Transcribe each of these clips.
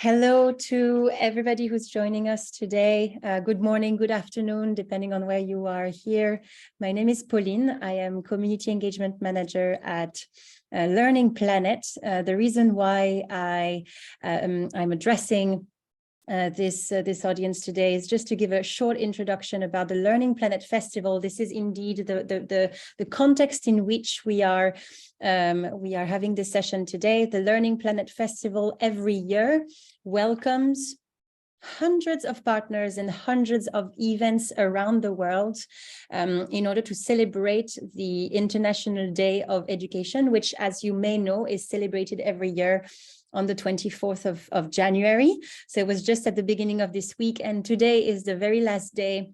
Hello to everybody who's joining us today. Good morning, good afternoon, depending on where you are here. My name is Pauline. I am Community Engagement Manager at Learning Planet. The reason why I'm addressing this audience today is just to give a short introduction about the Learning Planet Festival. This is indeed the context in which we are having this session today. The Learning Planet Festival every year welcomes hundreds of partners and hundreds of events around the world in order to celebrate the International Day of Education, which, as you may know, is celebrated every year on the 24th of January. So it was just at the beginning of this week, and today is the very last day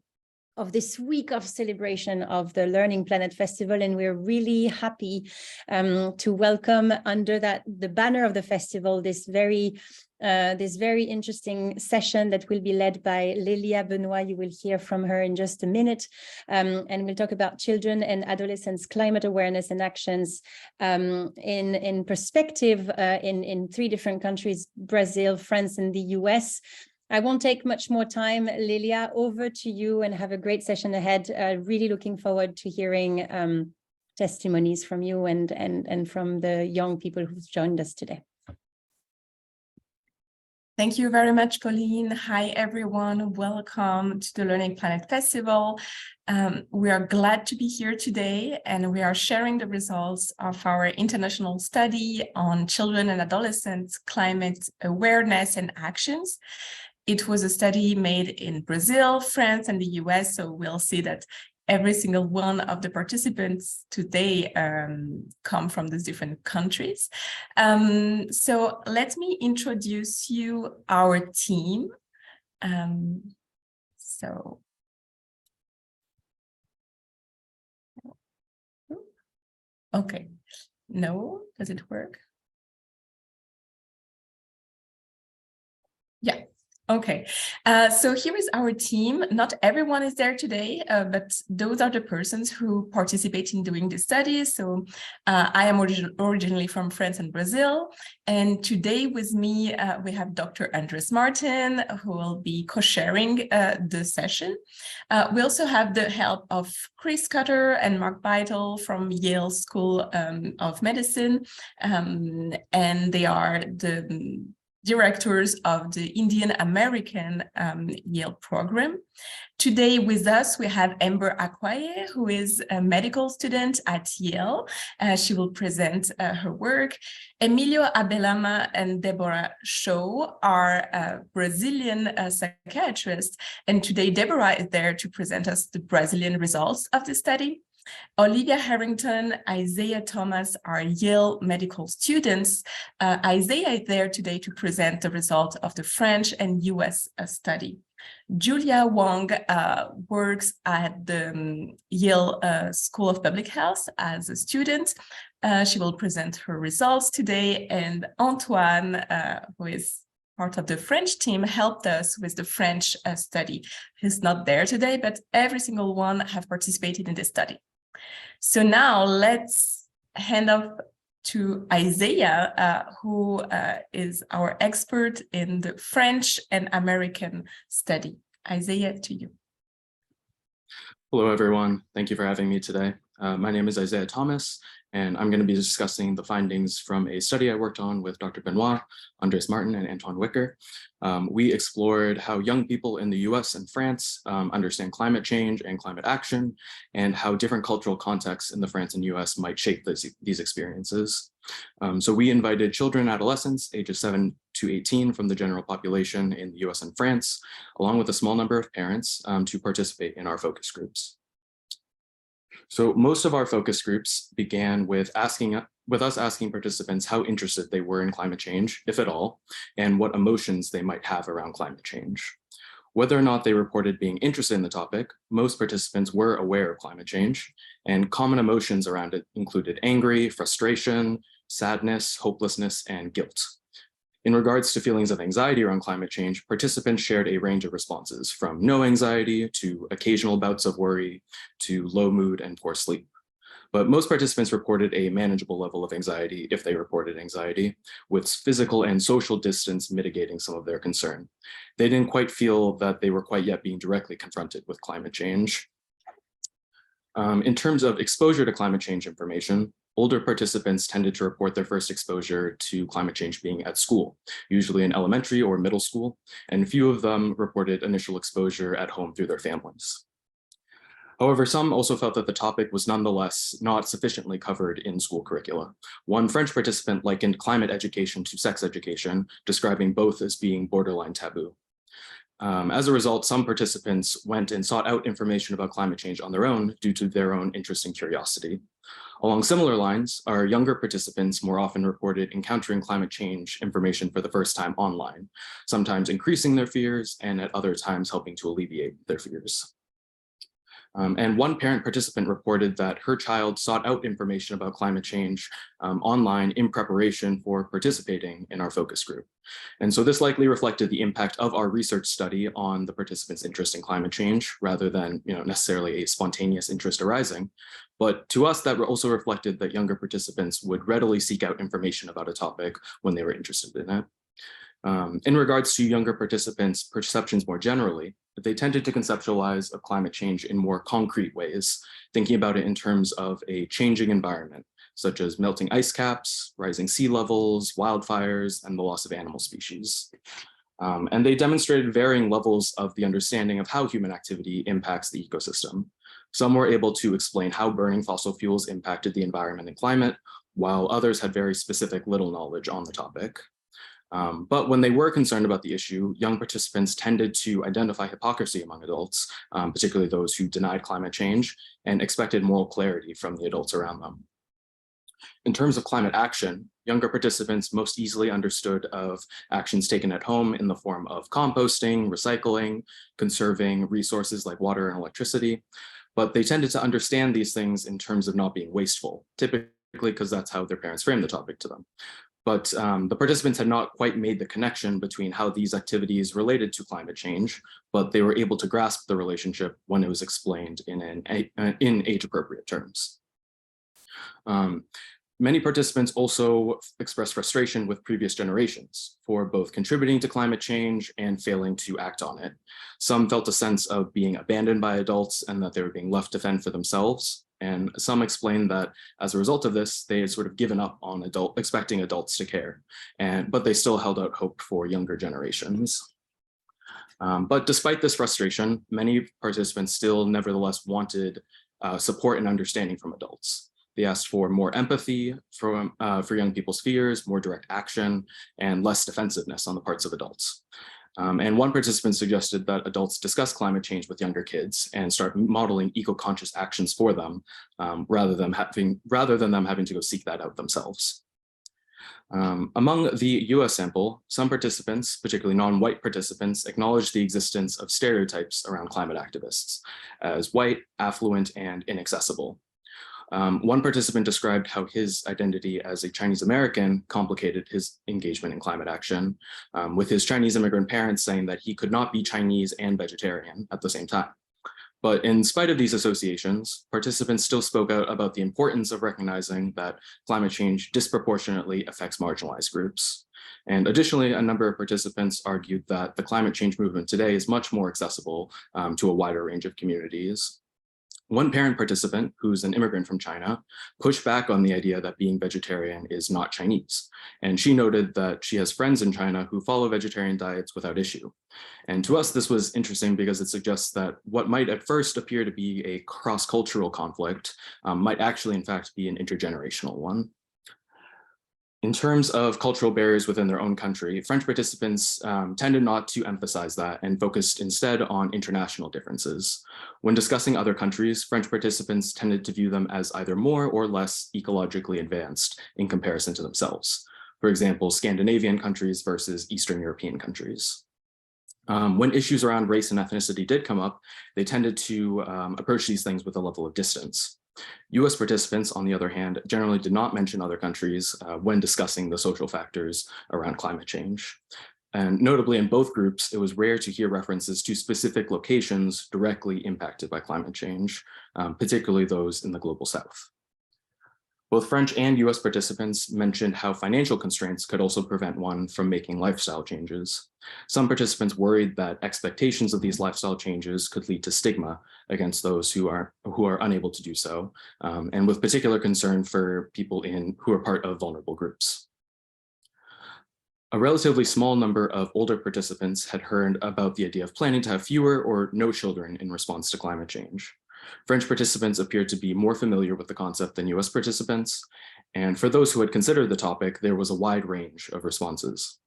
of this week of celebration of the Learning Planet Festival, and we're really happy to welcome under the banner of the festival this very interesting session that will be led by Laelia Benoit. You will hear from her in just a minute, and we'll talk about children and adolescents, climate awareness and actions in perspective in 3 different countries: Brazil, France, and the US. I won't take much more time. Laelia, over to you, and have a great session ahead. Really looking forward to hearing testimonies from you and from the young people who've joined us today. Thank you very much, Pauline. Hi, everyone. Welcome to the Learning Planet Festival. We are glad to be here today, and we are sharing the results of our international study on children and adolescents, climate awareness and actions. It was a study made in Brazil, France, and the US, so we'll see that every single one of the participants today come from these different countries. So let me introduce you our team. Okay, no, does it work? Yeah. Okay, so here is our team. Not everyone is there today, but those are the persons who participate in doing the studies. So I am originally from France and Brazil, and today with me we have Dr. Andres Martin, who will be co-sharing the session. We also have the help of Chris Cutter and Mark Beitel from Yale School of Medicine, and they are the directors of the Indian American Yale program. Today with us, we have Amber Akwaye, who is a medical student at Yale. She will present her work. Emilio Abelama and Deborah Shaw are Brazilian psychiatrists, and today Deborah is there to present us the Brazilian results of the study. Olivia Harrington, Isaiah Thomas are Yale medical students. Isaiah is there today to present the result of the French and US study. Julia Wong works at the Yale School of Public Health as a student. She will present her results today, and Antoine, who is part of the French team, helped us with the French study. He's not there today, but every single one have participated in this study. So now let's hand off to Isaiah, who is our expert in the French and American study. Isaiah, to you. Hello, everyone. Thank you for having me today. My name is Isaiah Thomas, and I'm going to be discussing the findings from a study I worked on with Dr. Benoit, Andres Martin, and Antoine Wicker. We explored how young people in the US and France understand climate change and climate action, and how different cultural contexts in the France and US might shape these experiences. So we invited children and adolescents ages 7 to 18 from the general population in the US and France, along with a small number of parents to participate in our focus groups. So most of our focus groups began with us asking participants how interested they were in climate change, if at all, and what emotions they might have around climate change. Whether or not they reported being interested in the topic, most participants were aware of climate change, and common emotions around it included angry, frustration, sadness, hopelessness, and guilt. In regards to feelings of anxiety around climate change, participants shared a range of responses, from no anxiety to occasional bouts of worry to low mood and poor sleep. But most participants reported a manageable level of anxiety if they reported anxiety, with physical and social distance mitigating some of their concern. They didn't quite feel that they were quite yet being directly confronted with climate change. In terms of exposure to climate change information, older participants tended to report their first exposure to climate change being at school, usually in elementary or middle school, and few of them reported initial exposure at home through their families. However, some also felt that the topic was nonetheless not sufficiently covered in school curricula. One French participant likened climate education to sex education, describing both as being borderline taboo. As a result, some participants went and sought out information about climate change on their own due to their own interest and curiosity. Along similar lines, our younger participants more often reported encountering climate change information for the first time online, sometimes increasing their fears and at other times helping to alleviate their fears. And one parent participant reported that her child sought out information about climate change online in preparation for participating in our focus group. And so this likely reflected the impact of our research study on the participants' interest in climate change, rather than necessarily a spontaneous interest arising. But to us, that also reflected that younger participants would readily seek out information about a topic when they were interested in it. In regards to younger participants' perceptions more generally, they tended to conceptualize of climate change in more concrete ways, thinking about it in terms of a changing environment, such as melting ice caps, rising sea levels, wildfires, and the loss of animal species. And they demonstrated varying levels of the understanding of how human activity impacts the ecosystem. Some were able to explain how burning fossil fuels impacted the environment and climate, while others had very specific little knowledge on the topic. But when they were concerned about the issue, young participants tended to identify hypocrisy among adults, particularly those who denied climate change, and expected moral clarity from the adults around them. In terms of climate action, younger participants most easily understood of actions taken at home in the form of composting, recycling, conserving resources like water and electricity, but they tended to understand these things in terms of not being wasteful, typically because that's how their parents framed the topic to them. But the participants had not quite made the connection between how these activities related to climate change, but they were able to grasp the relationship when it was explained in age-appropriate terms. Many participants also expressed frustration with previous generations for both contributing to climate change and failing to act on it. Some felt a sense of being abandoned by adults and that they were being left to fend for themselves. And some explained that as a result of this, they had sort of given up on expecting adults to care, but they still held out hope for younger generations. But despite this frustration, many participants still nevertheless wanted support and understanding from adults. They asked for more empathy for young people's fears, more direct action, and less defensiveness on the parts of adults. And one participant suggested that adults discuss climate change with younger kids and start modeling eco-conscious actions for them, rather than them having to go seek that out themselves. Among the US sample, some participants, particularly non-white participants, acknowledged the existence of stereotypes around climate activists as white, affluent, and inaccessible. One participant described how his identity as a Chinese American complicated his engagement in climate action, with his Chinese immigrant parents saying that he could not be Chinese and vegetarian at the same time. But in spite of these associations, participants still spoke out about the importance of recognizing that climate change disproportionately affects marginalized groups. And additionally, a number of participants argued that the climate change movement today is much more accessible to a wider range of communities. One parent participant, who's an immigrant from China, pushed back on the idea that being vegetarian is not Chinese. And she noted that she has friends in China who follow vegetarian diets without issue. And to us, this was interesting because it suggests that what might at first appear to be a cross-cultural conflict might actually, in fact, be an intergenerational one. In terms of cultural barriers within their own country, French participants tended not to emphasize that and focused instead on international differences. When discussing other countries, French participants tended to view them as either more or less ecologically advanced in comparison to themselves. For example, Scandinavian countries versus Eastern European countries. When issues around race and ethnicity did come up, they tended to approach these things with a level of distance. US participants, on the other hand, generally did not mention other countries when discussing the social factors around climate change. And notably in both groups, it was rare to hear references to specific locations directly impacted by climate change, particularly those in the global south. Both French and US participants mentioned how financial constraints could also prevent one from making lifestyle changes. Some participants worried that expectations of these lifestyle changes could lead to stigma against those who are unable to do so, and with particular concern for people who are part of vulnerable groups. A relatively small number of older participants had heard about the idea of planning to have fewer or no children in response to climate change. French participants appeared to be more familiar with the concept than US participants, and for those who had considered the topic, there was a wide range of responses.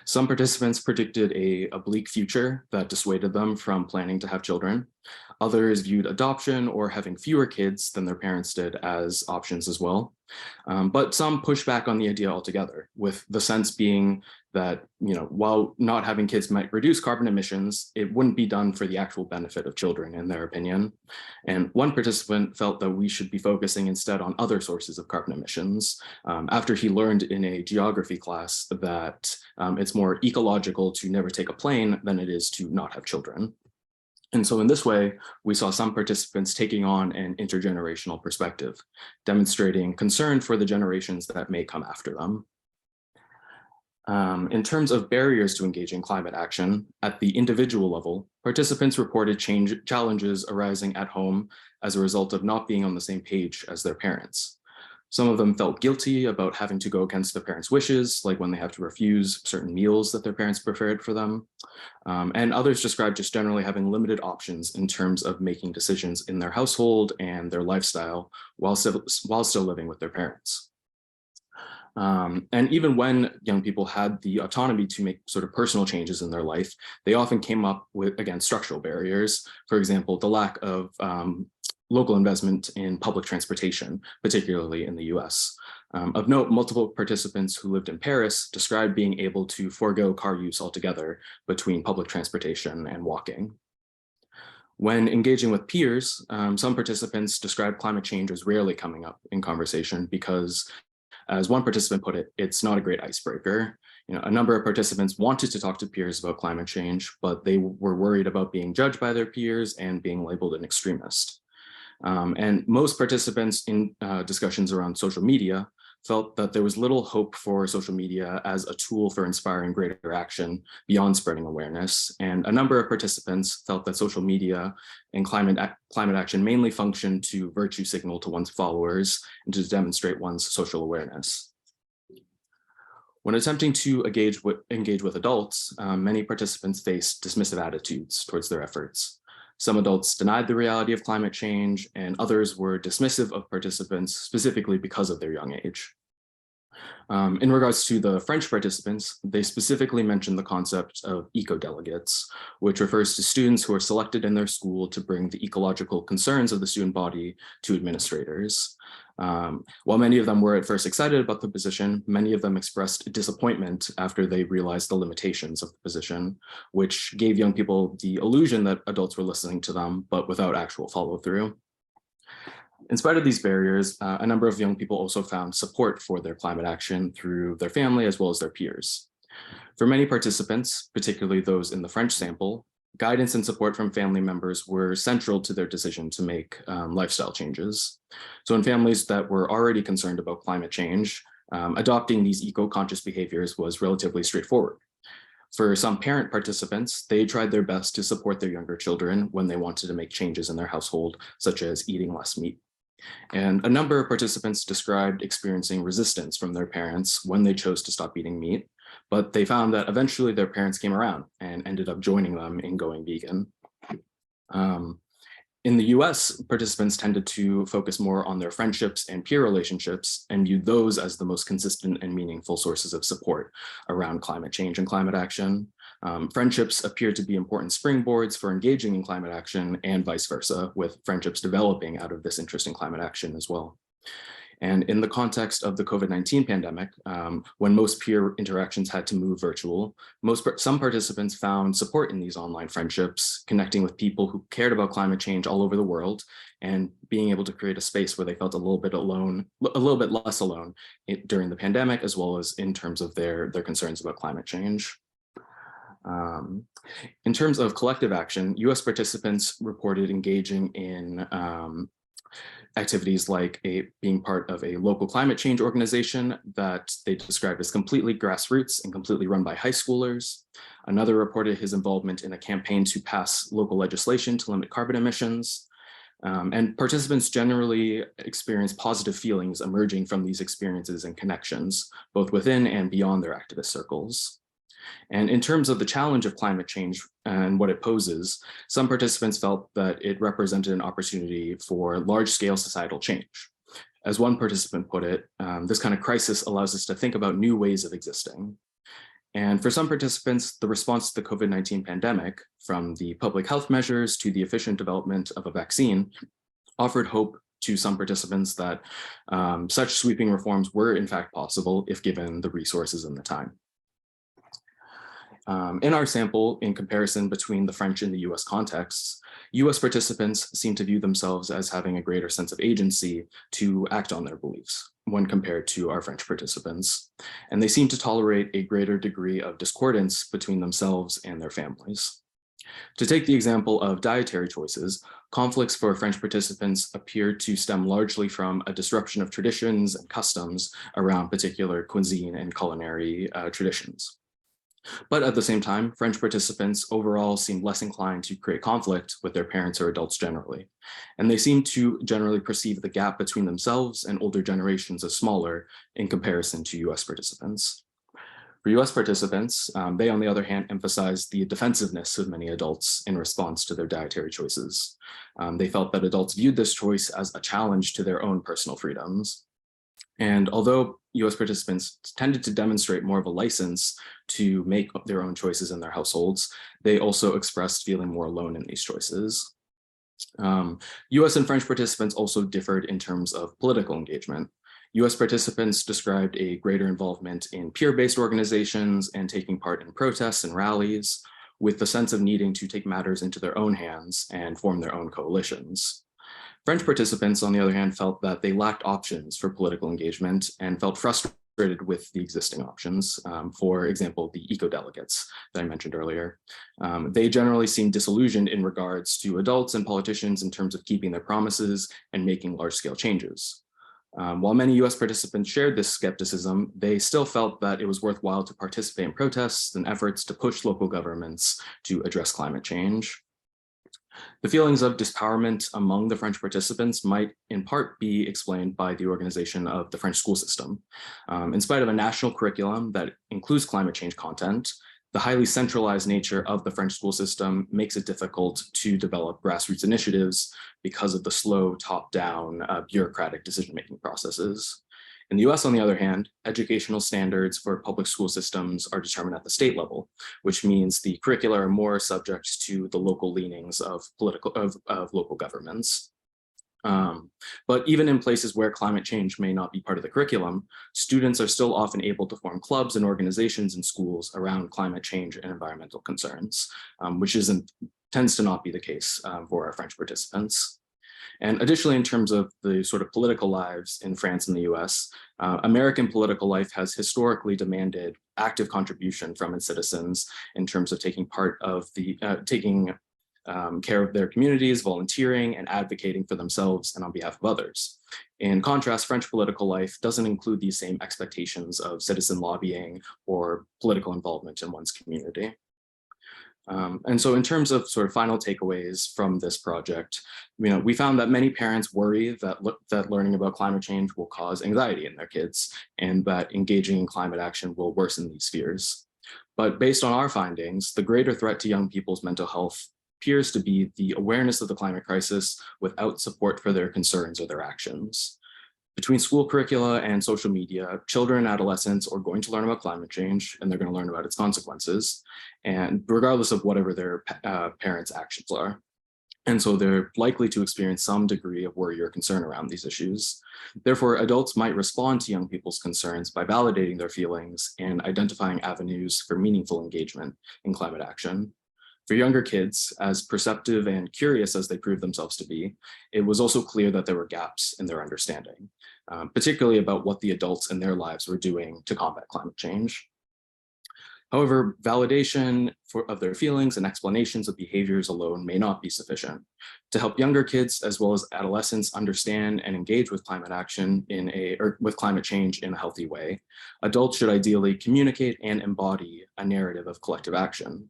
Some participants predicted a bleak future that dissuaded them from planning to have children. Others viewed adoption or having fewer kids than their parents did as options as well. But some pushed back on the idea altogether, with the sense being that, while not having kids might reduce carbon emissions, it wouldn't be done for the actual benefit of children, in their opinion. And one participant felt that we should be focusing instead on other sources of carbon emissions, after he learned in a geography class that it's more ecological to never take a plane than it is to not have children. And so in this way, we saw some participants taking on an intergenerational perspective, demonstrating concern for the generations that may come after them. In terms of barriers to engaging climate action, at the individual level, participants reported challenges arising at home as a result of not being on the same page as their parents. Some of them felt guilty about having to go against their parents' wishes, like when they have to refuse certain meals that their parents prepared for them. And others described just generally having limited options in terms of making decisions in their household and their lifestyle while still living with their parents. And even when young people had the autonomy to make sort of personal changes in their life, they often came up with, again, structural barriers. For example, the lack of local investment in public transportation, particularly in the US. Of note, multiple participants who lived in Paris described being able to forego car use altogether between public transportation and walking. When engaging with peers, some participants described climate change as rarely coming up in conversation because, as one participant put it, it's not a great icebreaker. A number of participants wanted to talk to peers about climate change, but they were worried about being judged by their peers and being labeled an extremist. And most participants in discussions around social media felt that there was little hope for social media as a tool for inspiring greater action beyond spreading awareness. And a number of participants felt that social media and climate action mainly functioned to virtue signal to one's followers and to demonstrate one's social awareness. When attempting to engage with adults, many participants faced dismissive attitudes towards their efforts. Some adults denied the reality of climate change, and others were dismissive of participants specifically because of their young age. In regards to the French participants, they specifically mentioned the concept of eco-delegates, which refers to students who are selected in their school to bring the ecological concerns of the student body to administrators. While many of them were at first excited about the position, many of them expressed disappointment after they realized the limitations of the position, which gave young people the illusion that adults were listening to them, but without actual follow-through. In spite of these barriers, a number of young people also found support for their climate action through their family as well as their peers. For many participants, particularly those in the French sample, guidance and support from family members were central to their decision to make lifestyle changes. So in families that were already concerned about climate change, adopting these eco-conscious behaviors was relatively straightforward. For some parent participants, they tried their best to support their younger children when they wanted to make changes in their household, such as eating less meat. And a number of participants described experiencing resistance from their parents when they chose to stop eating meat, but they found that eventually their parents came around and ended up joining them in going vegan. In the US, participants tended to focus more on their friendships and peer relationships and viewed those as the most consistent and meaningful sources of support around climate change and climate action. Friendships appear to be important springboards for engaging in climate action and vice versa, with friendships developing out of this interest in climate action as well. And in the context of the COVID-19 pandemic, when most peer interactions had to move virtual, some participants found support in these online friendships, connecting with people who cared about climate change all over the world, and being able to create a space where they felt a little bit less alone during the pandemic, as well as in terms of their concerns about climate change. In terms of collective action, US participants reported engaging in Activities like being part of a local climate change organization that they described as completely grassroots and completely run by high schoolers. Another reported his involvement in a campaign to pass local legislation to limit carbon emissions. And participants generally experience positive feelings emerging from these experiences and connections, both within and beyond their activist circles. And in terms of the challenge of climate change and what it poses, some participants felt that it represented an opportunity for large-scale societal change. As one participant put it, this kind of crisis allows us to think about new ways of existing. And for some participants, the response to the COVID-19 pandemic, from the public health measures to the efficient development of a vaccine, offered hope to some participants that such sweeping reforms were in fact possible if given the resources and the time. In our sample, in comparison between the French and the US contexts, US participants seem to view themselves as having a greater sense of agency to act on their beliefs when compared to our French participants. And they seem to tolerate a greater degree of discordance between themselves and their families. To take the example of dietary choices, conflicts for French participants appeared to stem largely from a disruption of traditions and customs around particular cuisine and culinary traditions. But at the same time, French participants overall seemed less inclined to create conflict with their parents or adults generally. And they seemed to generally perceive the gap between themselves and older generations as smaller in comparison to US participants. For US participants, they on the other hand emphasized the defensiveness of many adults in response to their dietary choices. They felt that adults viewed this choice as a challenge to their own personal freedoms. And although US participants tended to demonstrate more of a license to make their own choices in their households, they also expressed feeling more alone in these choices. US and French participants also differed in terms of political engagement. US participants described a greater involvement in peer-based organizations and taking part in protests and rallies, with the sense of needing to take matters into their own hands and form their own coalitions. French participants, on the other hand, felt that they lacked options for political engagement and felt frustrated with the existing options. For example, the eco-delegates that I mentioned earlier. They generally seemed disillusioned in regards to adults and politicians in terms of keeping their promises and making large-scale changes. While many US participants shared this skepticism, they still felt that it was worthwhile to participate in protests and efforts to push local governments to address climate change. The feelings of dispowerment among the French participants might in part be explained by the organization of the French school system. In spite of a national curriculum that includes climate change content, the highly centralized nature of the French school system makes it difficult to develop grassroots initiatives because of the slow top-down bureaucratic decision-making processes. In the US, on the other hand, educational standards for public school systems are determined at the state level, which means the curricula are more subject to the local leanings of local governments. But even in places where climate change may not be part of the curriculum, students are still often able to form clubs and organizations in schools around climate change and environmental concerns, which tends to not be the case for our French participants. And additionally, in terms of the sort of political lives in France and the US, American political life has historically demanded active contribution from its citizens in terms of taking part of taking care of their communities, volunteering, and advocating for themselves and on behalf of others. In contrast, French political life doesn't include these same expectations of citizen lobbying or political involvement in one's community. And so in terms of sort of final takeaways from this project, we found that many parents worry that learning about climate change will cause anxiety in their kids and that engaging in climate action will worsen these fears. But based on our findings, the greater threat to young people's mental health appears to be the awareness of the climate crisis without support for their concerns or their actions. Between school curricula and social media, children and adolescents are going to learn about climate change and they're going to learn about its consequences, and regardless of whatever their parents' actions are. And so they're likely to experience some degree of worry or concern around these issues. Therefore, adults might respond to young people's concerns by validating their feelings and identifying avenues for meaningful engagement in climate action. For younger kids, as perceptive and curious as they proved themselves to be, it was also clear that there were gaps in their understanding, particularly about what the adults in their lives were doing to combat climate change. However, validation of their feelings and explanations of behaviors alone may not be sufficient. To help younger kids as well as adolescents understand and engage with climate action with climate change in a healthy way, adults should ideally communicate and embody a narrative of collective action.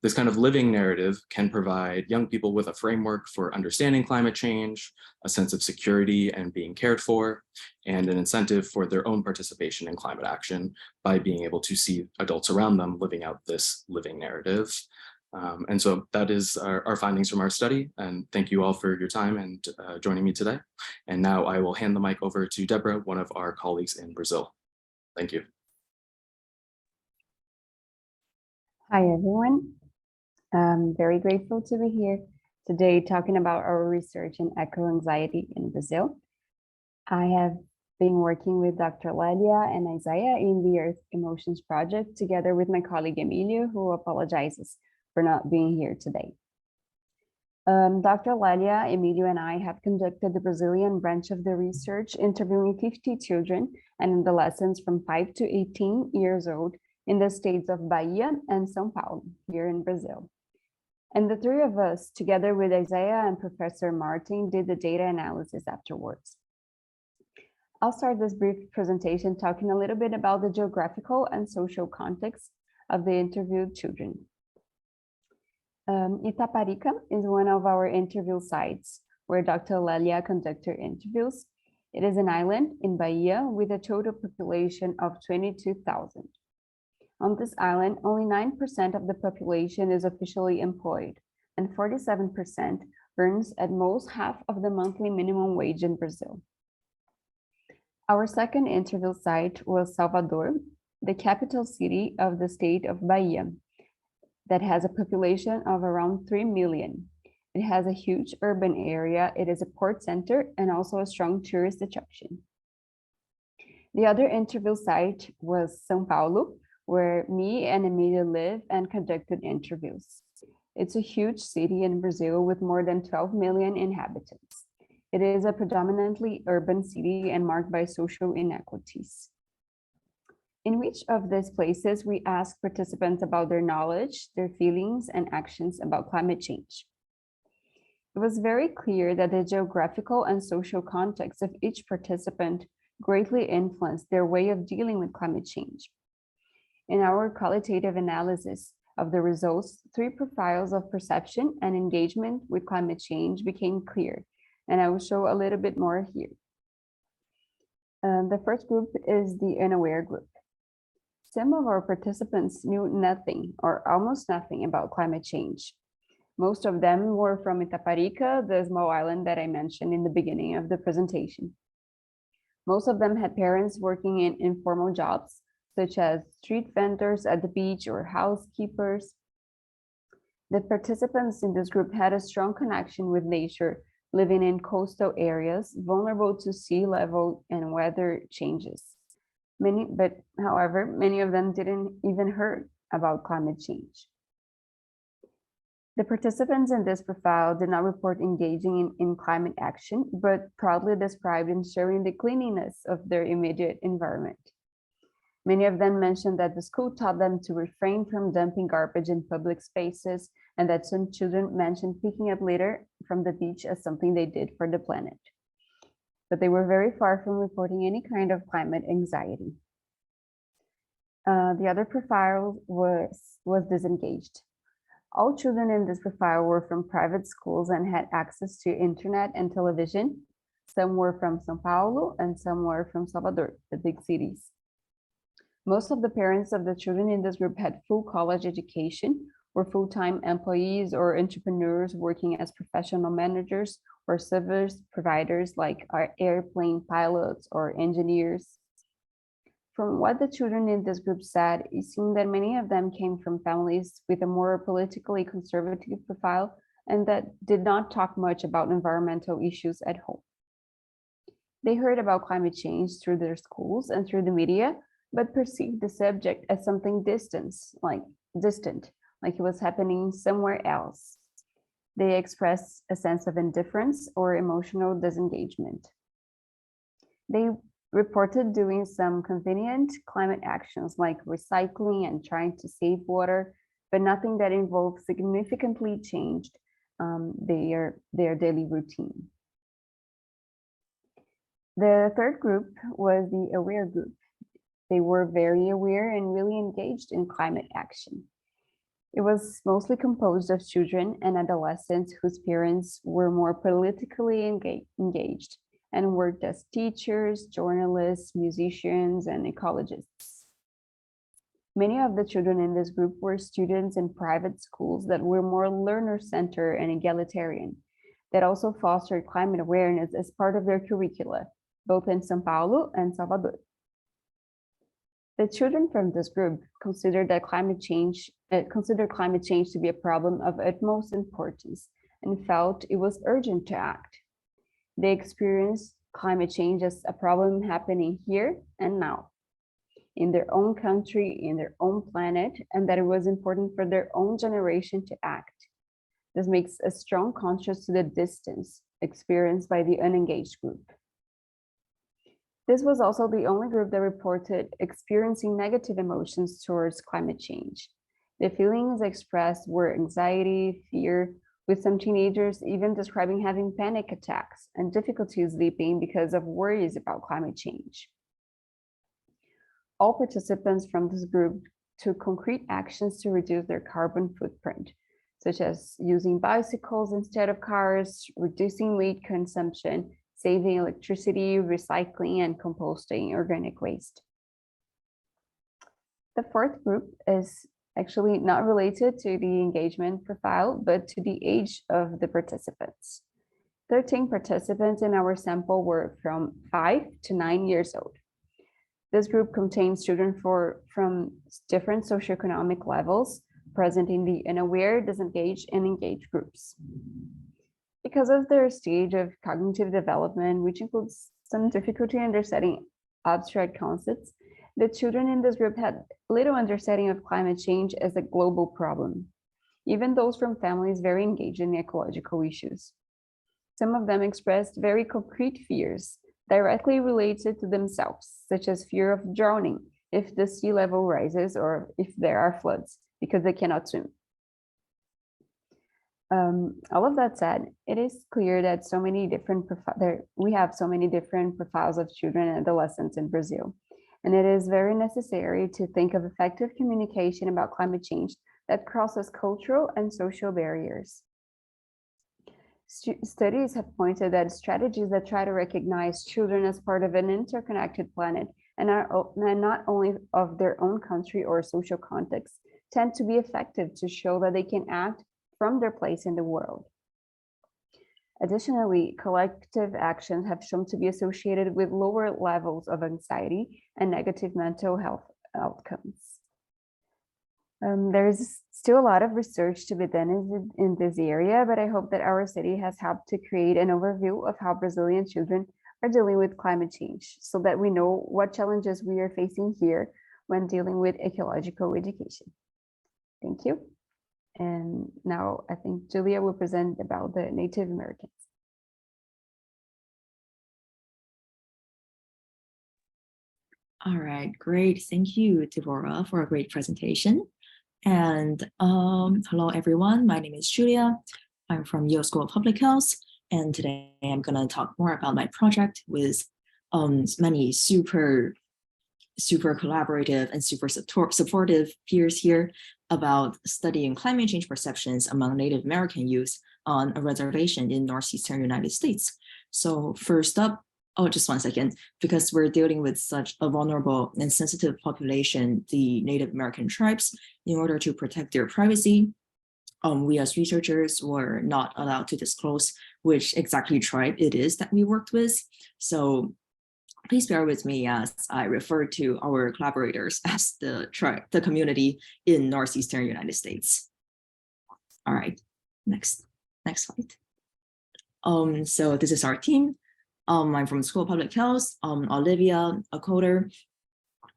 This kind of living narrative can provide young people with a framework for understanding climate change, a sense of security and being cared for, and an incentive for their own participation in climate action by being able to see adults around them living out this living narrative. And so that is our findings from our study. And thank you all for your time and joining me today. And now I will hand the mic over to Deborah, one of our colleagues in Brazil. Thank you. Hi, everyone. I'm very grateful to be here today talking about our research in eco-anxiety in Brazil. I have been working with Dr. Laelia and Isaiah in the Earth Emotions Project, together with my colleague Emilio, who apologizes for not being here today. Dr. Laelia, Emilio, and I have conducted the Brazilian branch of the research, interviewing 50 children and adolescents from 5 to 18 years old in the states of Bahia and São Paulo, here in Brazil. And the three of us, together with Isaiah and Professor Martin, did the data analysis afterwards. I'll start this brief presentation talking a little bit about the geographical and social context of the interviewed children. Itaparica is one of our interview sites where Dr. Laelia conducted interviews. It is an island in Bahia with a total population of 22,000. On this island, only 9% of the population is officially employed, and 47% earns at most half of the monthly minimum wage in Brazil. Our second interview site was Salvador, the capital city of the state of Bahia, that has a population of around 3 million. It has a huge urban area, it is a port center, and also a strong tourist attraction. The other interview site was São Paulo, where me and Emilio live and conducted interviews. It's a huge city in Brazil with more than 12 million inhabitants. It is a predominantly urban city and marked by social inequities. In each of these places, we asked participants about their knowledge, their feelings, and actions about climate change. It was very clear that the geographical and social context of each participant greatly influenced their way of dealing with climate change. In our qualitative analysis of the results, 3 profiles of perception and engagement with climate change became clear, and I will show a little bit more here. The first group is the unaware group. Some of our participants knew nothing or almost nothing about climate change. Most of them were from Itaparica, the small island that I mentioned in the beginning of the presentation. Most of them had parents working in informal jobs, such as street vendors at the beach or housekeepers. The participants in this group had a strong connection with nature, living in coastal areas, vulnerable to sea level and weather changes. However, many of them didn't even heard about climate change. The participants in this profile did not report engaging in climate action, but proudly described ensuring the cleanliness of their immediate environment. Many of them mentioned that the school taught them to refrain from dumping garbage in public spaces, and that some children mentioned picking up litter from the beach as something they did for the planet. But they were very far from reporting any kind of climate anxiety. The other profile was disengaged. All children in this profile were from private schools and had access to internet and television. Some were from São Paulo and some were from Salvador, the big cities. Most of the parents of the children in this group had full college education, were full-time employees or entrepreneurs working as professional managers or service providers like airplane pilots or engineers. From what the children in this group said, it seemed that many of them came from families with a more politically conservative profile and that did not talk much about environmental issues at home. They heard about climate change through their schools and through the media, but perceived the subject as something distant, like it was happening somewhere else. They expressed a sense of indifference or emotional disengagement. They reported doing some convenient climate actions like recycling and trying to save water, but nothing that involved significantly changed their daily routine. The third group was the aware group. They were very aware and really engaged in climate action. It was mostly composed of children and adolescents whose parents were more politically engaged and worked as teachers, journalists, musicians, and ecologists. Many of the children in this group were students in private schools that were more learner-centered and egalitarian, that also fostered climate awareness as part of their curricula, both in São Paulo and Salvador. The children from this group considered climate change to be a problem of utmost importance and felt it was urgent to act. They experienced climate change as a problem happening here and now, in their own country, in their own planet, and that it was important for their own generation to act. This makes a strong contrast to the distance experienced by the unengaged group. This was also the only group that reported experiencing negative emotions towards climate change. The feelings expressed were anxiety, fear, with some teenagers even describing having panic attacks and difficulty sleeping because of worries about climate change. All participants from this group took concrete actions to reduce their carbon footprint, such as using bicycles instead of cars, reducing meat consumption, saving electricity, recycling, and composting organic waste. The fourth group is actually not related to the engagement profile, but to the age of the participants. 13 participants in our sample were from 5 to 9 years old. This group contains children from different socioeconomic levels, present in the unaware, disengaged, and engaged groups. Because of their stage of cognitive development, which includes some difficulty understanding abstract concepts, the children in this group had little understanding of climate change as a global problem, even those from families very engaged in ecological issues. Some of them expressed very concrete fears directly related to themselves, such as fear of drowning if the sea level rises or if there are floods, because they cannot swim. All of that said, it is clear that we have so many different profiles of children and adolescents in Brazil, and it is very necessary to think of effective communication about climate change that crosses cultural and social barriers. Studies have pointed that strategies that try to recognize children as part of an interconnected planet and not only of their own country or social context tend to be effective to show that they can act from their place in the world. Additionally, collective actions have shown to be associated with lower levels of anxiety and negative mental health outcomes. There is still a lot of research to be done in this area, but I hope that our city has helped to create an overview of how Brazilian children are dealing with climate change so that we know what challenges we are facing here when dealing with ecological education. Thank you. And now I think Julia will present about the Native Americans. All right, great. Thank you, Deborah, for a great presentation. And hello, everyone. My name is Julia. I'm from Yale School of Public Health. And today I'm going to talk more about my project with many super collaborative and super supportive peers here about studying climate change perceptions among Native American youth on a reservation in northeastern United States. So first up, oh, just one second, because we're dealing with such a vulnerable and sensitive population, the Native American tribes, in order to protect their privacy, we as researchers were not allowed to disclose which exactly tribe it is that we worked with. So please bear with me as I refer to our collaborators as the community in northeastern United States. All right, next slide. So this is our team. I'm from the School of Public Health. Laelia, a coder,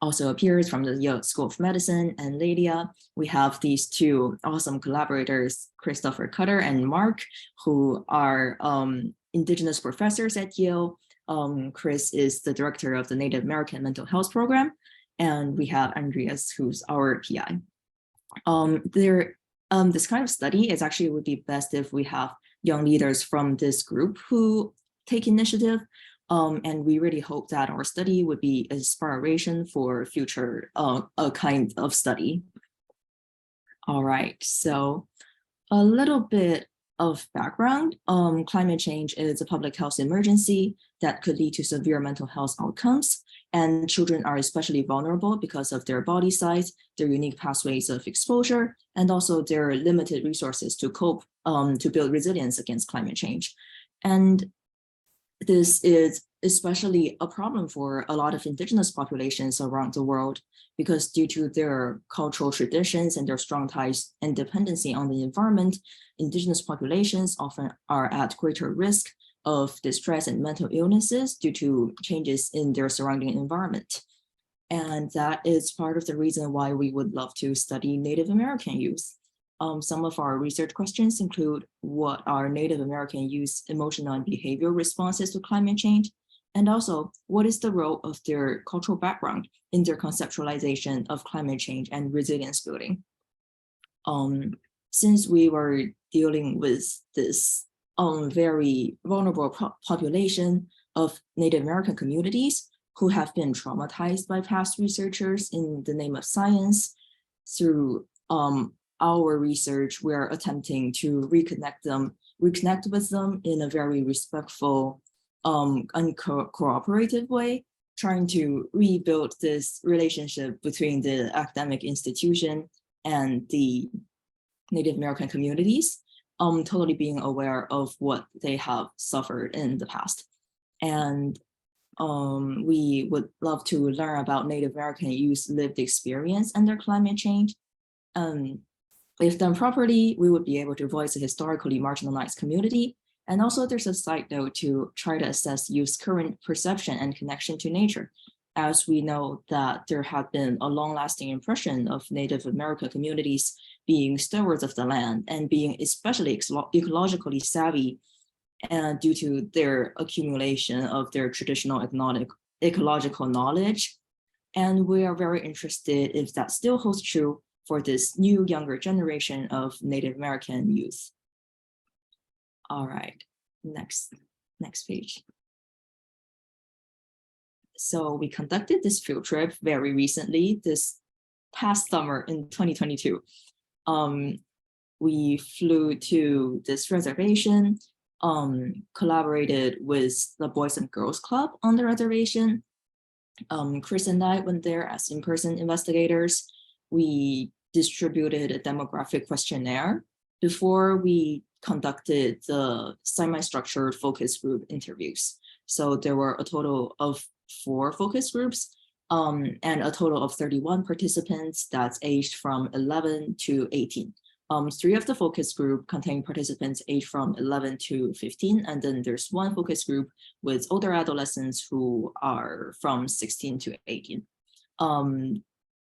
also appears from the Yale School of Medicine, and Laelia. We have these two awesome collaborators, Christopher Cutter and Mark, who are Indigenous professors at Yale. Chris is the director of the Native American Mental Health Program, and we have Andreas, who's our PI. This kind of study is actually would be best if we have young leaders from this group who take initiative. And we really hope that our study would be inspiration for future kind of study. All right, so a little bit of background. Climate change is a public health emergency that could lead to severe mental health outcomes. And children are especially vulnerable because of their body size, their unique pathways of exposure, and also their limited resources to cope, to build resilience against climate change. And this is especially a problem for a lot of indigenous populations around the world, because due to their cultural traditions and their strong ties and dependency on the environment, indigenous populations often are at greater risk of distress and mental illnesses due to changes in their surrounding environment. And that is part of the reason why we would love to study Native American youth. Some of our research questions include what are Native American youth's emotional and behavioral responses to climate change, and also what is the role of their cultural background in their conceptualization of climate change and resilience building. Since we were dealing with this very vulnerable population of Native American communities who have been traumatized by past researchers in the name of science, through our research, we're attempting to reconnect with them in a very respectful and cooperative way, trying to rebuild this relationship between the academic institution and the Native American communities, totally being aware of what they have suffered in the past. And we would love to learn about Native American youth's lived experience under climate change. If done properly, we would be able to voice a historically marginalized community. And also there's a side note to try to assess youth's current perception and connection to nature, as we know that there have been a long-lasting impression of Native American communities being stewards of the land and being especially ecologically savvy, and due to their accumulation of their traditional ecological knowledge. And we are very interested if that still holds true for this new younger generation of Native American youth. All right, next page. So we conducted this field trip very recently, this past summer in 2022. We flew to this reservation, collaborated with the Boys and Girls Club on the reservation. Chris and I went there as in-person investigators. We distributed a demographic questionnaire before we conducted the semi-structured focus group interviews. So there were a total of 4 focus groups and a total of 31 participants that's aged from 11 to 18. 3 of the focus group contain participants aged from 11 to 15, and then there's 1 focus group with older adolescents who are from 16 to 18.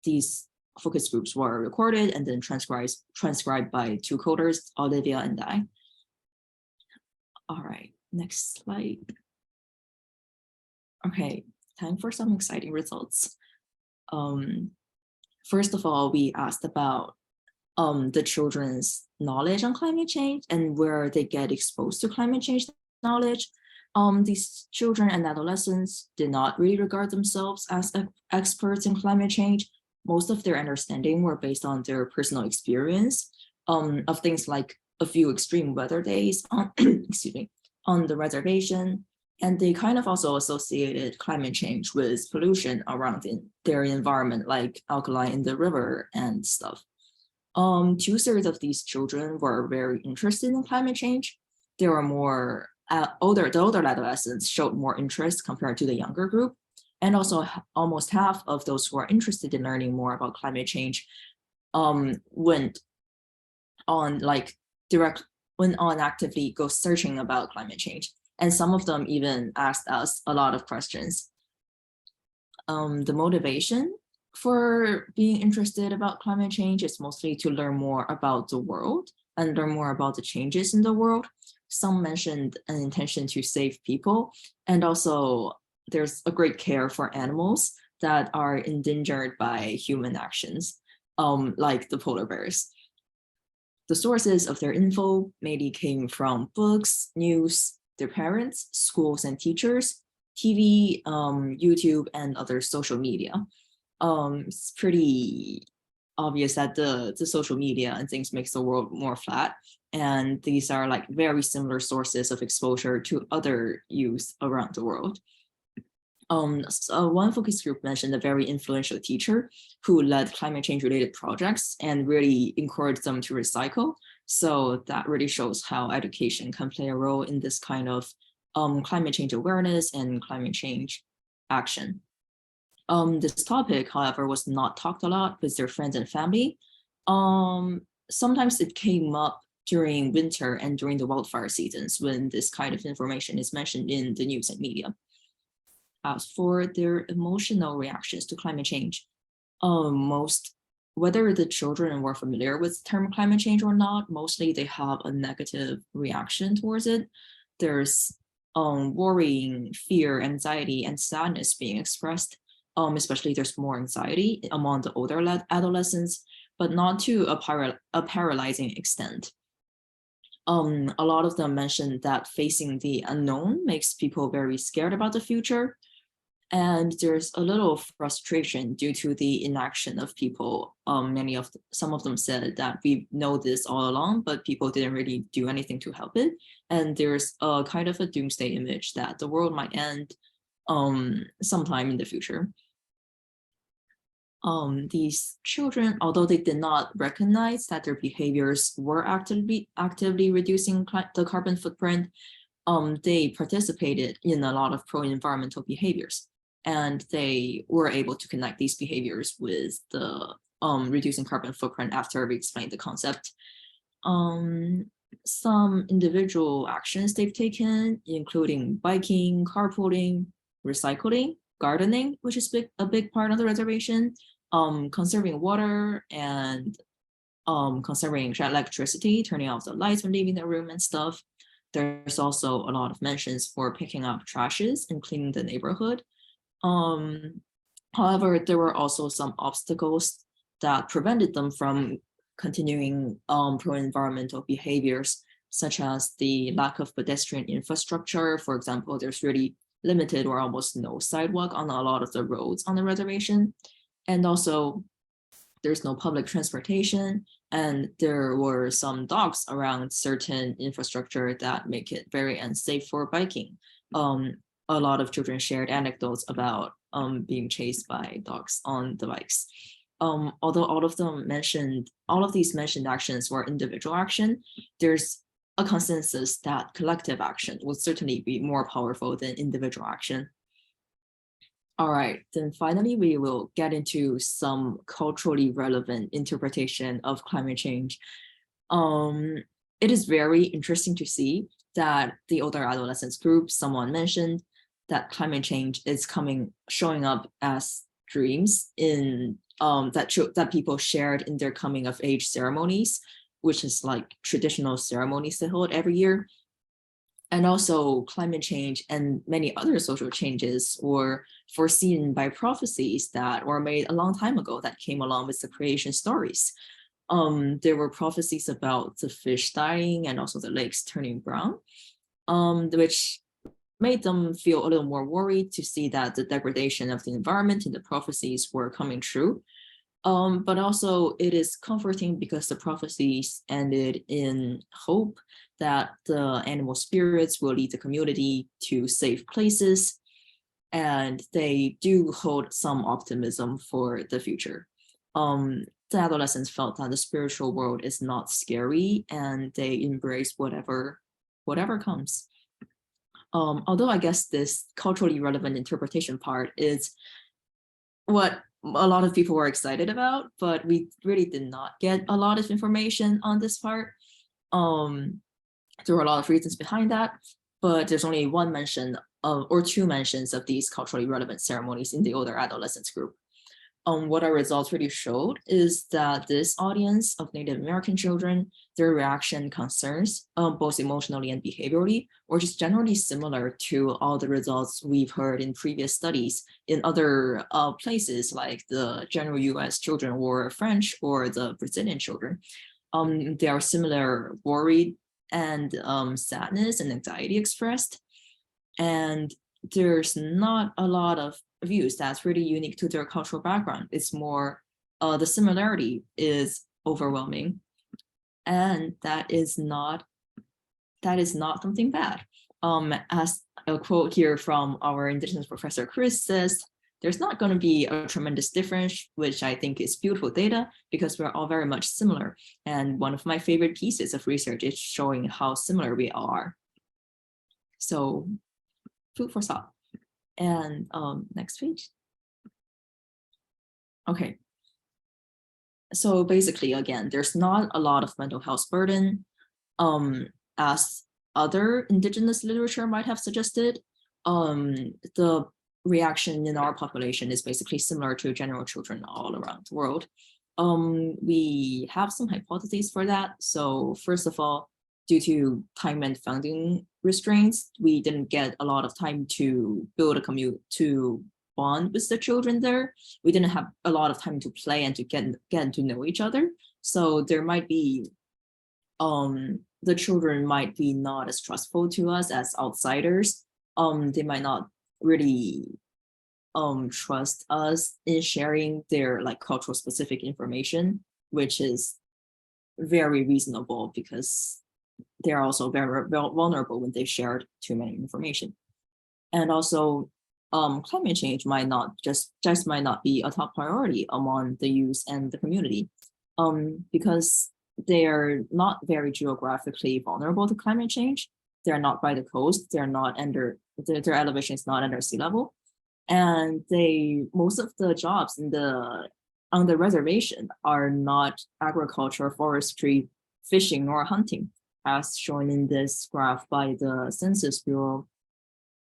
These focus groups were recorded and then transcribed by 2 coders, Laelia and I. All right, next slide. Okay, time for some exciting results. First of all, we asked about the children's knowledge on climate change and where they get exposed to climate change knowledge. These children and adolescents did not really regard themselves as experts in climate change. Most of their understanding were based on their personal experience of things like a few extreme weather days on, excuse me, on the reservation. And they kind of also associated climate change with pollution around their environment, like alkali in the river and stuff. 2/3 of these children were very interested in climate change. There were more the older adolescents showed more interest compared to the younger group. And also almost half of those who are interested in learning more about climate change went on actively go searching about climate change. And some of them even asked us a lot of questions. The motivation for being interested about climate change is mostly to learn more about the world and learn more about the changes in the world. some mentioned an intention to save people, and also there's a great care for animals that are endangered by human actions, like the polar bears. The sources of their info mainly came from books, news, their parents, schools and teachers, TV, YouTube, and other social media. It's pretty obvious that the social media and things makes the world more flat. And these are like very similar sources of exposure to other youth around the world. So one focus group mentioned a very influential teacher who led climate change related projects and really encouraged them to recycle. So that really shows how education can play a role in this kind of climate change awareness and climate change action. This topic, however, was not talked a lot with their friends and family. Sometimes it came up during winter and during the wildfire seasons when this kind of information is mentioned in the news and media. As for their emotional reactions to climate change, whether the children were familiar with the term climate change or not, mostly they have a negative reaction towards it. There's worrying, fear, anxiety, and sadness being expressed. Especially there's more anxiety among the older adolescents, but not to a paralyzing extent. A lot of them mentioned that facing the unknown makes people very scared about the future. And there's a little frustration due to the inaction of people. Some of them said that we know this all along, but people didn't really do anything to help it. And there's a kind of a doomsday image that the world might end sometime in the future. These children, although they did not recognize that their behaviors were actively reducing the carbon footprint, they participated in a lot of pro-environmental behaviors. And they were able to connect these behaviors with the reducing carbon footprint after we explained the concept. Some individual actions they've taken, including biking, carpooling, recycling, gardening, which is a big part of the reservation, conserving water and conserving electricity, turning off the lights when leaving the room and stuff. There's also a lot of mentions for picking up trashes and cleaning the neighborhood. However, there were also some obstacles that prevented them from continuing pro-environmental behaviors, such as the lack of pedestrian infrastructure. For example, there's really limited or almost no sidewalk on a lot of the roads on the reservation. And also, there's no public transportation, and there were some dogs around certain infrastructure that make it very unsafe for biking. A lot of children shared anecdotes about being chased by dogs on the bikes. Although all of these mentioned actions were individual action, there's a consensus that collective action would certainly be more powerful than individual action. All right, then finally, we will get into some culturally relevant interpretation of climate change. It is very interesting to see that the older adolescents group, someone mentioned that climate change is showing up as dreams in that people shared in their coming of age ceremonies, which is like traditional ceremonies they hold every year. And also climate change and many other social changes were foreseen by prophecies that were made a long time ago that came along with the creation stories. There were prophecies about the fish dying and also the lakes turning brown, which made them feel a little more worried to see that the degradation of the environment in the prophecies were coming true. But also it is comforting because the prophecies ended in hope that the animal spirits will lead the community to safe places, and they do hold some optimism for the future. The adolescents felt that the spiritual world is not scary, and they embrace whatever comes. Although I guess this culturally relevant interpretation part is what a lot of people were excited about, but we really did not get a lot of information on this part. There were a lot of reasons behind that, but there's only one mention or two mentions of these culturally relevant ceremonies in the older adolescents group. what our results really showed is that this audience of Native American children, their reaction concerns, both emotionally and behaviorally, were just generally similar to all the results we've heard in previous studies in other places like the general US children or French or the Brazilian children. There are similar worry and sadness and anxiety expressed. And there's not a lot of views that's really unique to their cultural background. It's more the similarity is overwhelming, and that is not something bad. As a quote here from our Indigenous professor Chris says, there's not going to be a tremendous difference, which I think is beautiful data because we're all very much similar. And one of my favorite pieces of research is showing how similar we are. So food for thought. And next page. Okay. So basically, again, there's not a lot of mental health burden, as other Indigenous literature might have suggested. The reaction in our population is basically similar to general children all around the world. We have some hypotheses for that. So first of all, due to time and funding restraints, we didn't get a lot of time to build a community, to bond with the children there. We didn't have a lot of time to play and to get to know each other. So there might be, the children might be not as trustful to us as outsiders. They might not really trust us in sharing their like cultural specific information, which is very reasonable because they're also very vulnerable when they shared too many information. And also climate change might not might not be a top priority among the youth and the community, because they are not very geographically vulnerable to climate change. They're not by the coast, they're not under, their elevation is not under sea level. And most of the jobs on the reservation are not agriculture, forestry, fishing, or hunting, as shown in this graph by the Census Bureau.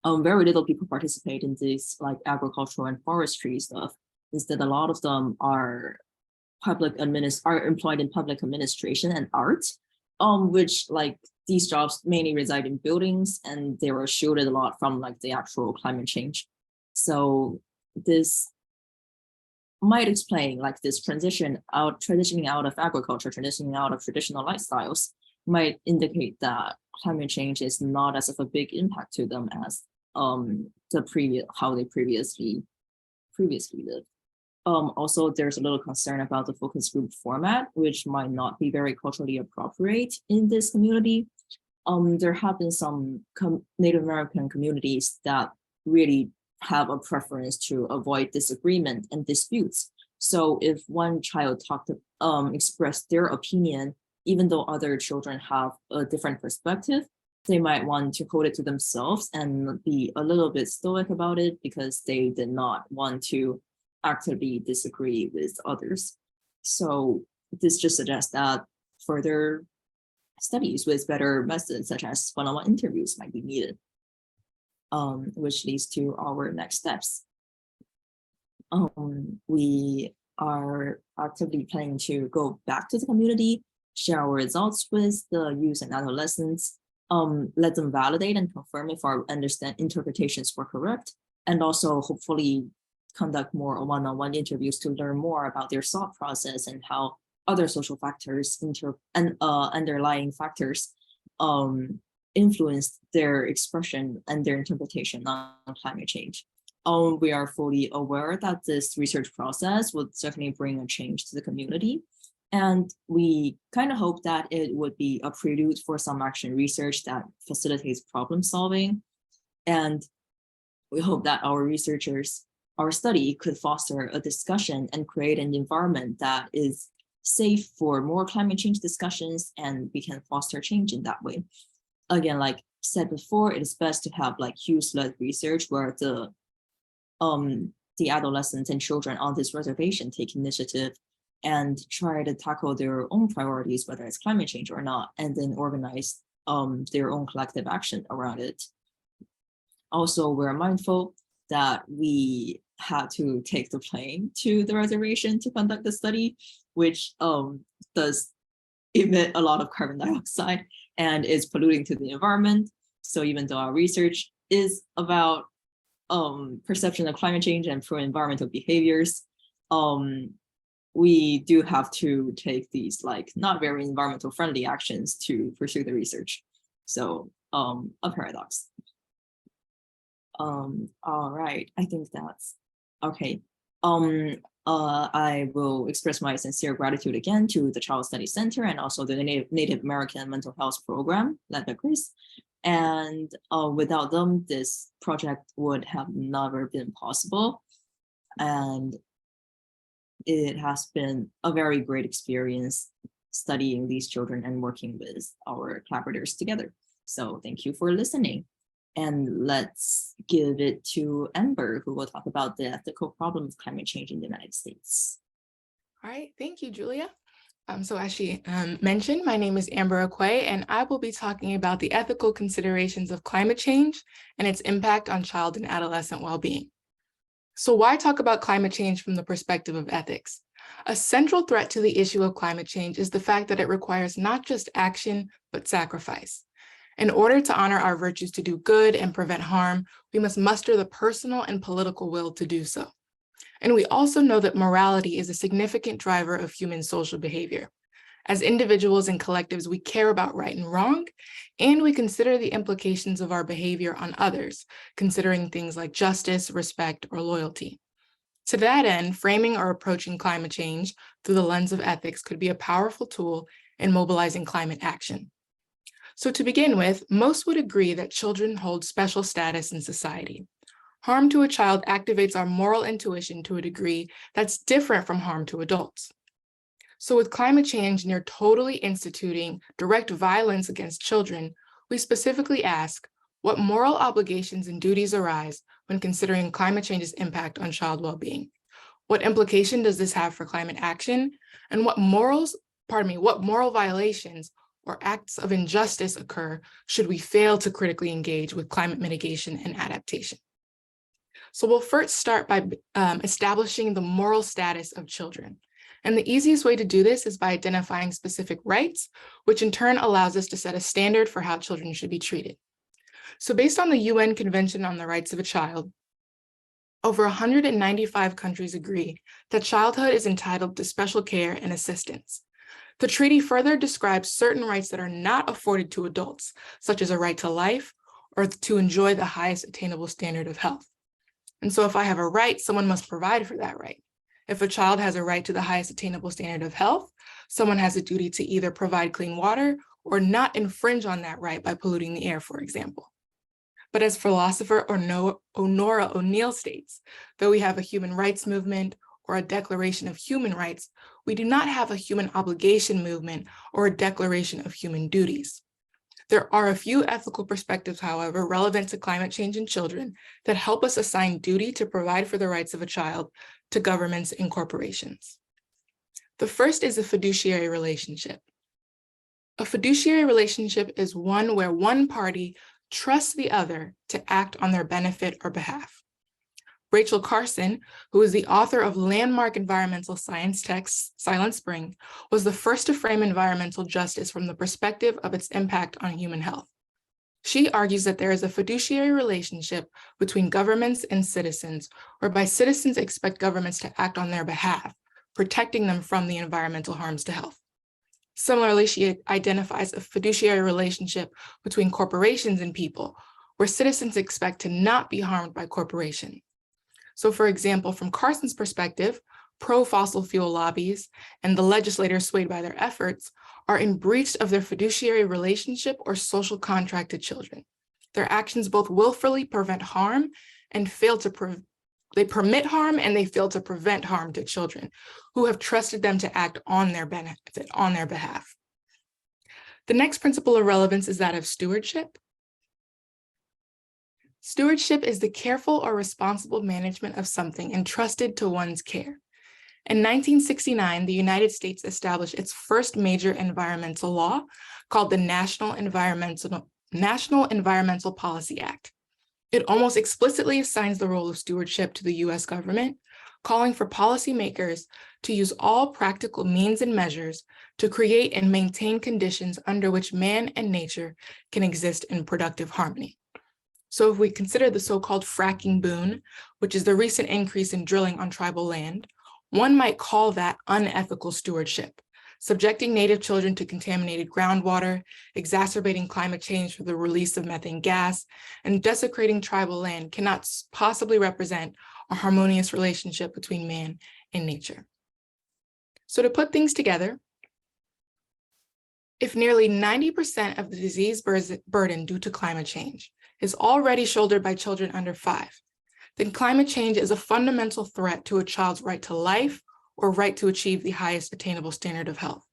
Very little people participate in this like agricultural and forestry stuff. Instead, a lot of them are employed in public administration and art, which like these jobs mainly reside in buildings, and they were shielded a lot from like the actual climate change. So this might explain like this transitioning out of agriculture, transitioning out of traditional lifestyles, might indicate that climate change is not as of a big impact to them as how they previously lived. Also, there's a little concern about the focus group format, which might not be very culturally appropriate in this community. There have been some Native American communities that really have a preference to avoid disagreement and disputes. So if one child expressed their opinion, even though other children have a different perspective, they might want to hold it to themselves and be a little bit stoic about it because they did not want to actively disagree with others. So this just suggests that further studies with better methods such as one-on-one interviews might be needed, which leads to our next steps. We are actively planning to go back to the community, share our results with the youth and adolescents, let them validate and confirm if our interpretations were correct, and also hopefully conduct more one-on-one interviews to learn more about their thought process and how other social factors and underlying factors influence their expression and their interpretation on climate change. We are fully aware that this research process would certainly bring a change to the community. And we kind of hope that it would be a prelude for some action research that facilitates problem solving. And we hope that our study could foster a discussion and create an environment that is safe for more climate change discussions, and we can foster change in that way. Again, like said before, it is best to have like youth-led research where the adolescents and children on this reservation take initiative and try to tackle their own priorities, whether it's climate change or not, and then organize their own collective action around it. Also, we're mindful that we had to take the plane to the reservation to conduct the study, which does emit a lot of carbon dioxide and is polluting to the environment. So even though our research is about perception of climate change and pro-environmental behaviors, we do have to take these like not very environmental friendly actions to pursue the research. So a paradox. All right, I think that's okay. I will express my sincere gratitude again to the Child Studies Center and also the Native American Mental Health Program led by Chris. And without them, this project would have never been possible. And it has been a very great experience studying these children and working with our collaborators together. So thank you for listening. And let's give it to Amber, who will talk about the ethical problem of climate change in the United States. All right, thank you, Julia. So as she mentioned, my name is Amber Aquay, and I will be talking about the ethical considerations of climate change and its impact on child and adolescent well-being. So why talk about climate change from the perspective of ethics? A central threat to the issue of climate change is the fact that it requires not just action, but sacrifice. In order to honor our virtues to do good and prevent harm, we must muster the personal and political will to do so. And we also know that morality is a significant driver of human social behavior. As individuals and collectives, we care about right and wrong, and we consider the implications of our behavior on others, considering things like justice, respect, or loyalty. To that end, framing or approaching climate change through the lens of ethics could be a powerful tool in mobilizing climate action. So to begin with, most would agree that children hold special status in society. Harm to a child activates our moral intuition to a degree that's different from harm to adults. So with climate change near totally instituting direct violence against children, we specifically ask, what moral obligations and duties arise when considering climate change's impact on child well-being? What implication does this have for climate action? And what moral violations or acts of injustice occur should we fail to critically engage with climate mitigation and adaptation? So we'll first start by establishing the moral status of children. And the easiest way to do this is by identifying specific rights, which in turn allows us to set a standard for how children should be treated. So based on the UN Convention on the Rights of a Child, over 195 countries agree that childhood is entitled to special care and assistance. The treaty further describes certain rights that are not afforded to adults, such as a right to life or to enjoy the highest attainable standard of health. And so if I have a right, someone must provide for that right. If a child has a right to the highest attainable standard of health, someone has a duty to either provide clean water or not infringe on that right by polluting the air, for example. But as philosopher Honora O'Neill states, though we have a human rights movement or a declaration of human rights, we do not have a human obligation movement or a declaration of human duties. There are a few ethical perspectives, however, relevant to climate change in children that help us assign duty to provide for the rights of a child to governments and corporations. The first is a fiduciary relationship. A fiduciary relationship is one where one party trusts the other to act on their benefit or behalf. Rachel Carson, who is the author of landmark environmental science text, Silent Spring, was the first to frame environmental justice from the perspective of its impact on human health. She argues that there is a fiduciary relationship between governments and citizens, whereby citizens expect governments to act on their behalf, protecting them from the environmental harms to health. Similarly, she identifies a fiduciary relationship between corporations and people, where citizens expect to not be harmed by corporations. So for example, from Carson's perspective, pro-fossil fuel lobbies and the legislators swayed by their efforts are in breach of their fiduciary relationship or social contract to children. Their actions both willfully prevent harm and they permit harm and they fail to prevent harm to children who have trusted them to act on their benefit, on their behalf. The next principle of relevance is that of stewardship. Stewardship is the careful or responsible management of something entrusted to one's care. In 1969, the United States established its first major environmental law called the National Environmental Policy Act. It almost explicitly assigns the role of stewardship to the US government, calling for policymakers to use all practical means and measures to create and maintain conditions under which man and nature can exist in productive harmony. So if we consider the so-called fracking boom, which is the recent increase in drilling on tribal land, one might call that unethical stewardship, subjecting Native children to contaminated groundwater, exacerbating climate change through the release of methane gas, and desecrating tribal land cannot possibly represent a harmonious relationship between man and nature. So to put things together, if nearly 90% of the disease burden due to climate change is already shouldered by children under 5, then climate change is a fundamental threat to a child's right to life or right to achieve the highest attainable standard of health.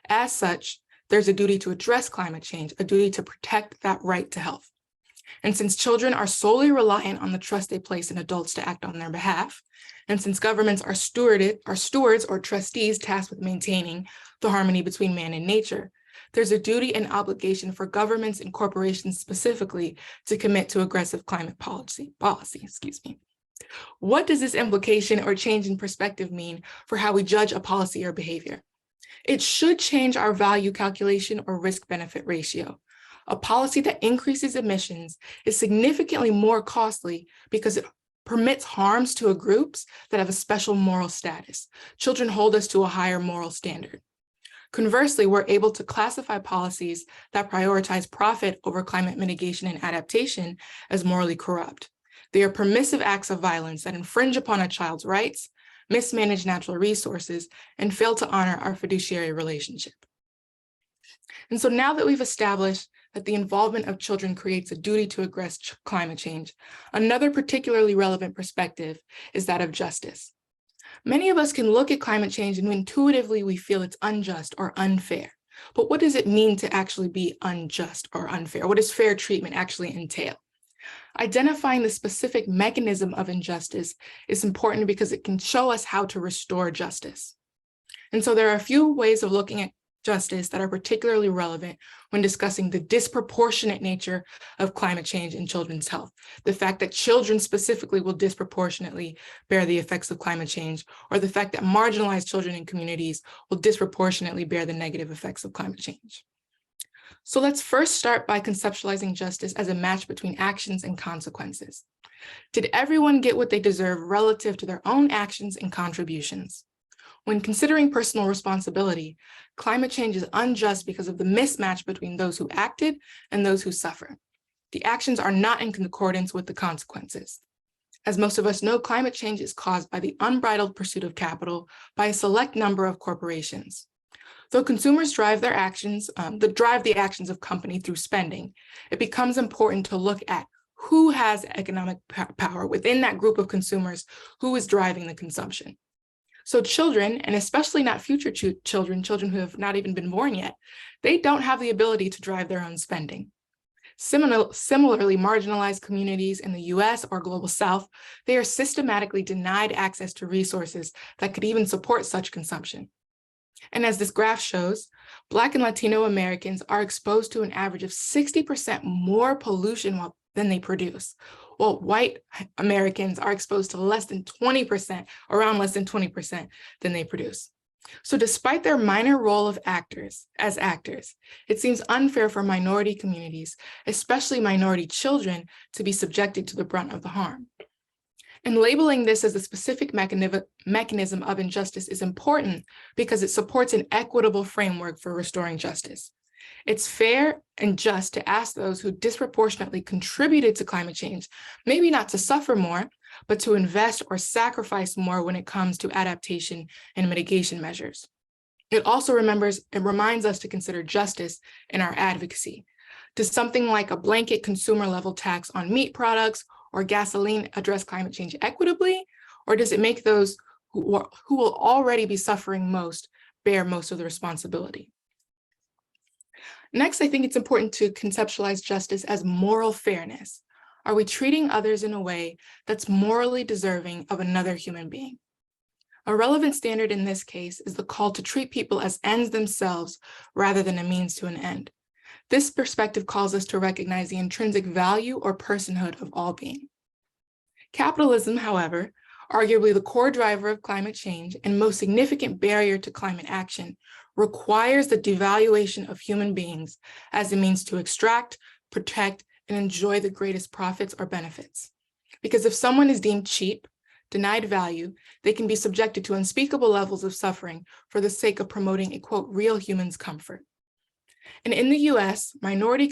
As such, there's a duty to address climate change, a duty to protect that right to health. And since children are solely reliant on the trust they place in adults to act on their behalf, and since governments are stewards or trustees tasked with maintaining the harmony between man and nature, there's a duty and obligation for governments and corporations specifically to commit to aggressive climate policy. What does this implication or change in perspective mean for how we judge a policy or behavior? It should change our value calculation or risk-benefit ratio. A policy that increases emissions is significantly more costly because it permits harms to groups that have a special moral status. Children hold us to a higher moral standard. Conversely, we're able to classify policies that prioritize profit over climate mitigation and adaptation as morally corrupt. They are permissive acts of violence that infringe upon a child's rights, mismanage natural resources, and fail to honor our fiduciary relationship. And so now that we've established that the involvement of children creates a duty to address climate change, another particularly relevant perspective is that of justice. Many of us can look at climate change and intuitively we feel it's unjust or unfair. But what does it mean to actually be unjust or unfair? What does fair treatment actually entail? Identifying the specific mechanism of injustice is important because it can show us how to restore justice. And so there are a few ways of looking at justice that are particularly relevant when discussing the disproportionate nature of climate change in children's health. The fact that children specifically will disproportionately bear the effects of climate change, or the fact that marginalized children in communities will disproportionately bear the negative effects of climate change. So let's first start by conceptualizing justice as a match between actions and consequences. Did everyone get what they deserve relative to their own actions and contributions? When considering personal responsibility, climate change is unjust because of the mismatch between those who acted and those who suffer. The actions are not in accordance with the consequences. As most of us know, climate change is caused by the unbridled pursuit of capital by a select number of corporations. Though consumers drive the actions of company through spending, it becomes important to look at who has economic power within that group of consumers, who is driving the consumption. So children, and especially not future children who have not even been born yet, they don't have the ability to drive their own spending. Similarly, marginalized communities in the US or Global South, they are systematically denied access to resources that could even support such consumption. And as this graph shows, Black and Latino Americans are exposed to an average of 60% more pollution than they produce, while white Americans are exposed to around less than 20% than they produce. So despite their minor role as actors, it seems unfair for minority communities, especially minority children, to be subjected to the brunt of the harm. And labeling this as a specific mechanism of injustice is important because it supports an equitable framework for restoring justice. It's fair and just to ask those who disproportionately contributed to climate change, maybe not to suffer more, but to invest or sacrifice more when it comes to adaptation and mitigation measures. It also reminds us to consider justice in our advocacy. Does something like a blanket consumer level tax on meat products or gasoline address climate change equitably? Or does it make those who will already be suffering most bear most of the responsibility? Next, I think it's important to conceptualize justice as moral fairness. Are we treating others in a way that's morally deserving of another human being? A relevant standard in this case is the call to treat people as ends themselves rather than a means to an end. This perspective calls us to recognize the intrinsic value or personhood of all being. Capitalism, however, arguably the core driver of climate change and most significant barrier to climate action, requires the devaluation of human beings as a means to extract, protect, and enjoy the greatest profits or benefits. Because if someone is deemed cheap, denied value, they can be subjected to unspeakable levels of suffering for the sake of promoting a, quote, real human's comfort. And in the US, minority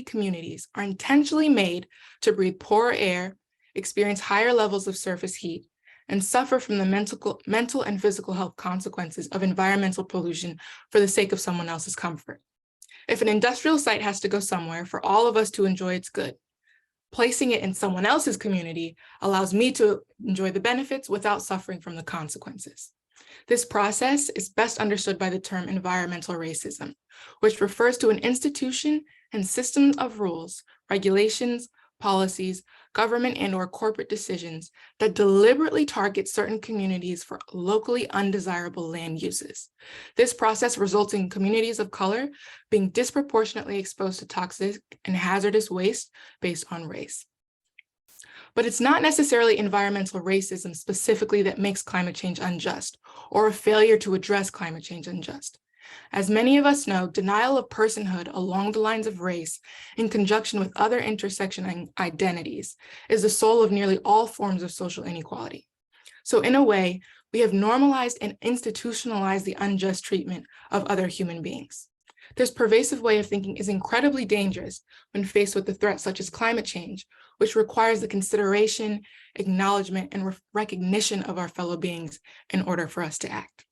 communities are intentionally made to breathe poorer air, experience higher levels of surface heat, and suffer from the mental and physical health consequences of environmental pollution for the sake of someone else's comfort. If an industrial site has to go somewhere for all of us to enjoy its good, placing it in someone else's community allows me to enjoy the benefits without suffering from the consequences. This process is best understood by the term environmental racism, which refers to an institution and system of rules, regulations, policies, government and/or corporate decisions that deliberately target certain communities for locally undesirable land uses. This process results in communities of color being disproportionately exposed to toxic and hazardous waste based on race. But it's not necessarily environmental racism specifically that makes climate change unjust, or a failure to address climate change unjust. As many of us know, denial of personhood along the lines of race, in conjunction with other intersection identities, is the soul of nearly all forms of social inequality. So in a way, we have normalized and institutionalized the unjust treatment of other human beings. This pervasive way of thinking is incredibly dangerous when faced with a threat such as climate change, which requires the consideration, acknowledgement, and recognition of our fellow beings in order for us to act.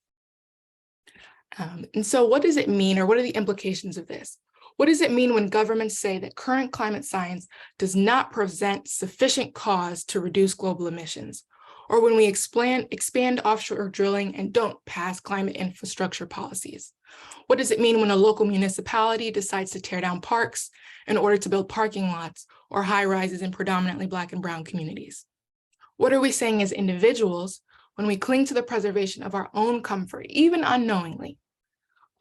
And so what does it mean, or what are the implications of this? What does it mean when governments say that current climate science does not present sufficient cause to reduce global emissions? Or when we expand offshore drilling and don't pass climate infrastructure policies? What does it mean when a local municipality decides to tear down parks in order to build parking lots or high rises in predominantly Black and Brown communities? What are we saying as individuals when we cling to the preservation of our own comfort, even unknowingly?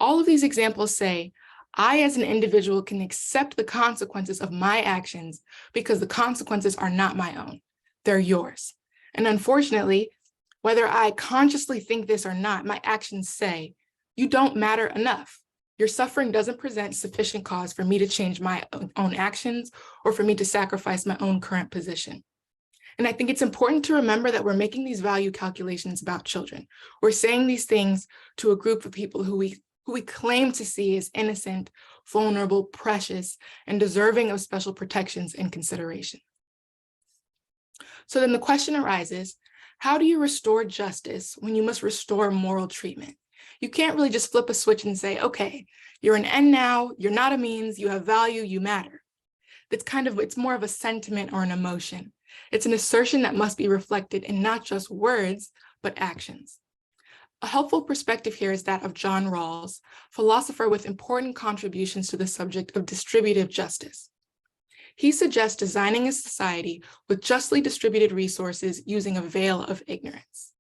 All of these examples say, I as an individual can accept the consequences of my actions because the consequences are not my own, they're yours. And unfortunately, whether I consciously think this or not, my actions say, you don't matter enough. Your suffering doesn't present sufficient cause for me to change my own actions or for me to sacrifice my own current position. And I think it's important to remember that we're making these value calculations about children. We're saying these things to a group of people who we claim to see as innocent, vulnerable, precious, and deserving of special protections and consideration. So then the question arises, how do you restore justice when you must restore moral treatment? You can't really just flip a switch and say, okay, you're an end now, you're not a means, you have value, you matter. It's more of a sentiment or an emotion. It's an assertion that must be reflected in not just words, but actions. A helpful perspective here is that of John Rawls, philosopher with important contributions to the subject of distributive justice. He suggests designing a society with justly distributed resources using a veil of ignorance.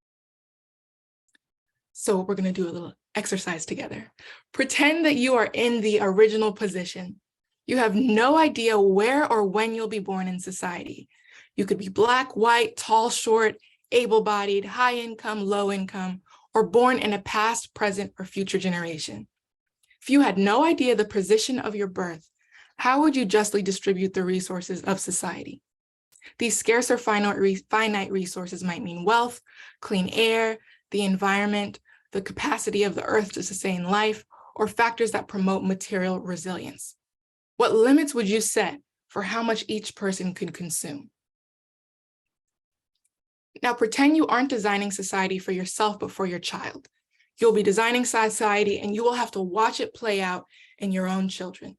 So we're going to do a little exercise together. Pretend that you are in the original position. You have no idea where or when you'll be born in society. You could be Black, white, tall, short, able-bodied, high income, low income, or born in a past, present, or future generation. If you had no idea the position of your birth, how would you justly distribute the resources of society? These scarce or finite resources might mean wealth, clean air, the environment, the capacity of the earth to sustain life, or factors that promote material resilience. What limits would you set for how much each person could consume? Now pretend you aren't designing society for yourself, but for your child. You'll be designing society and you will have to watch it play out in your own children.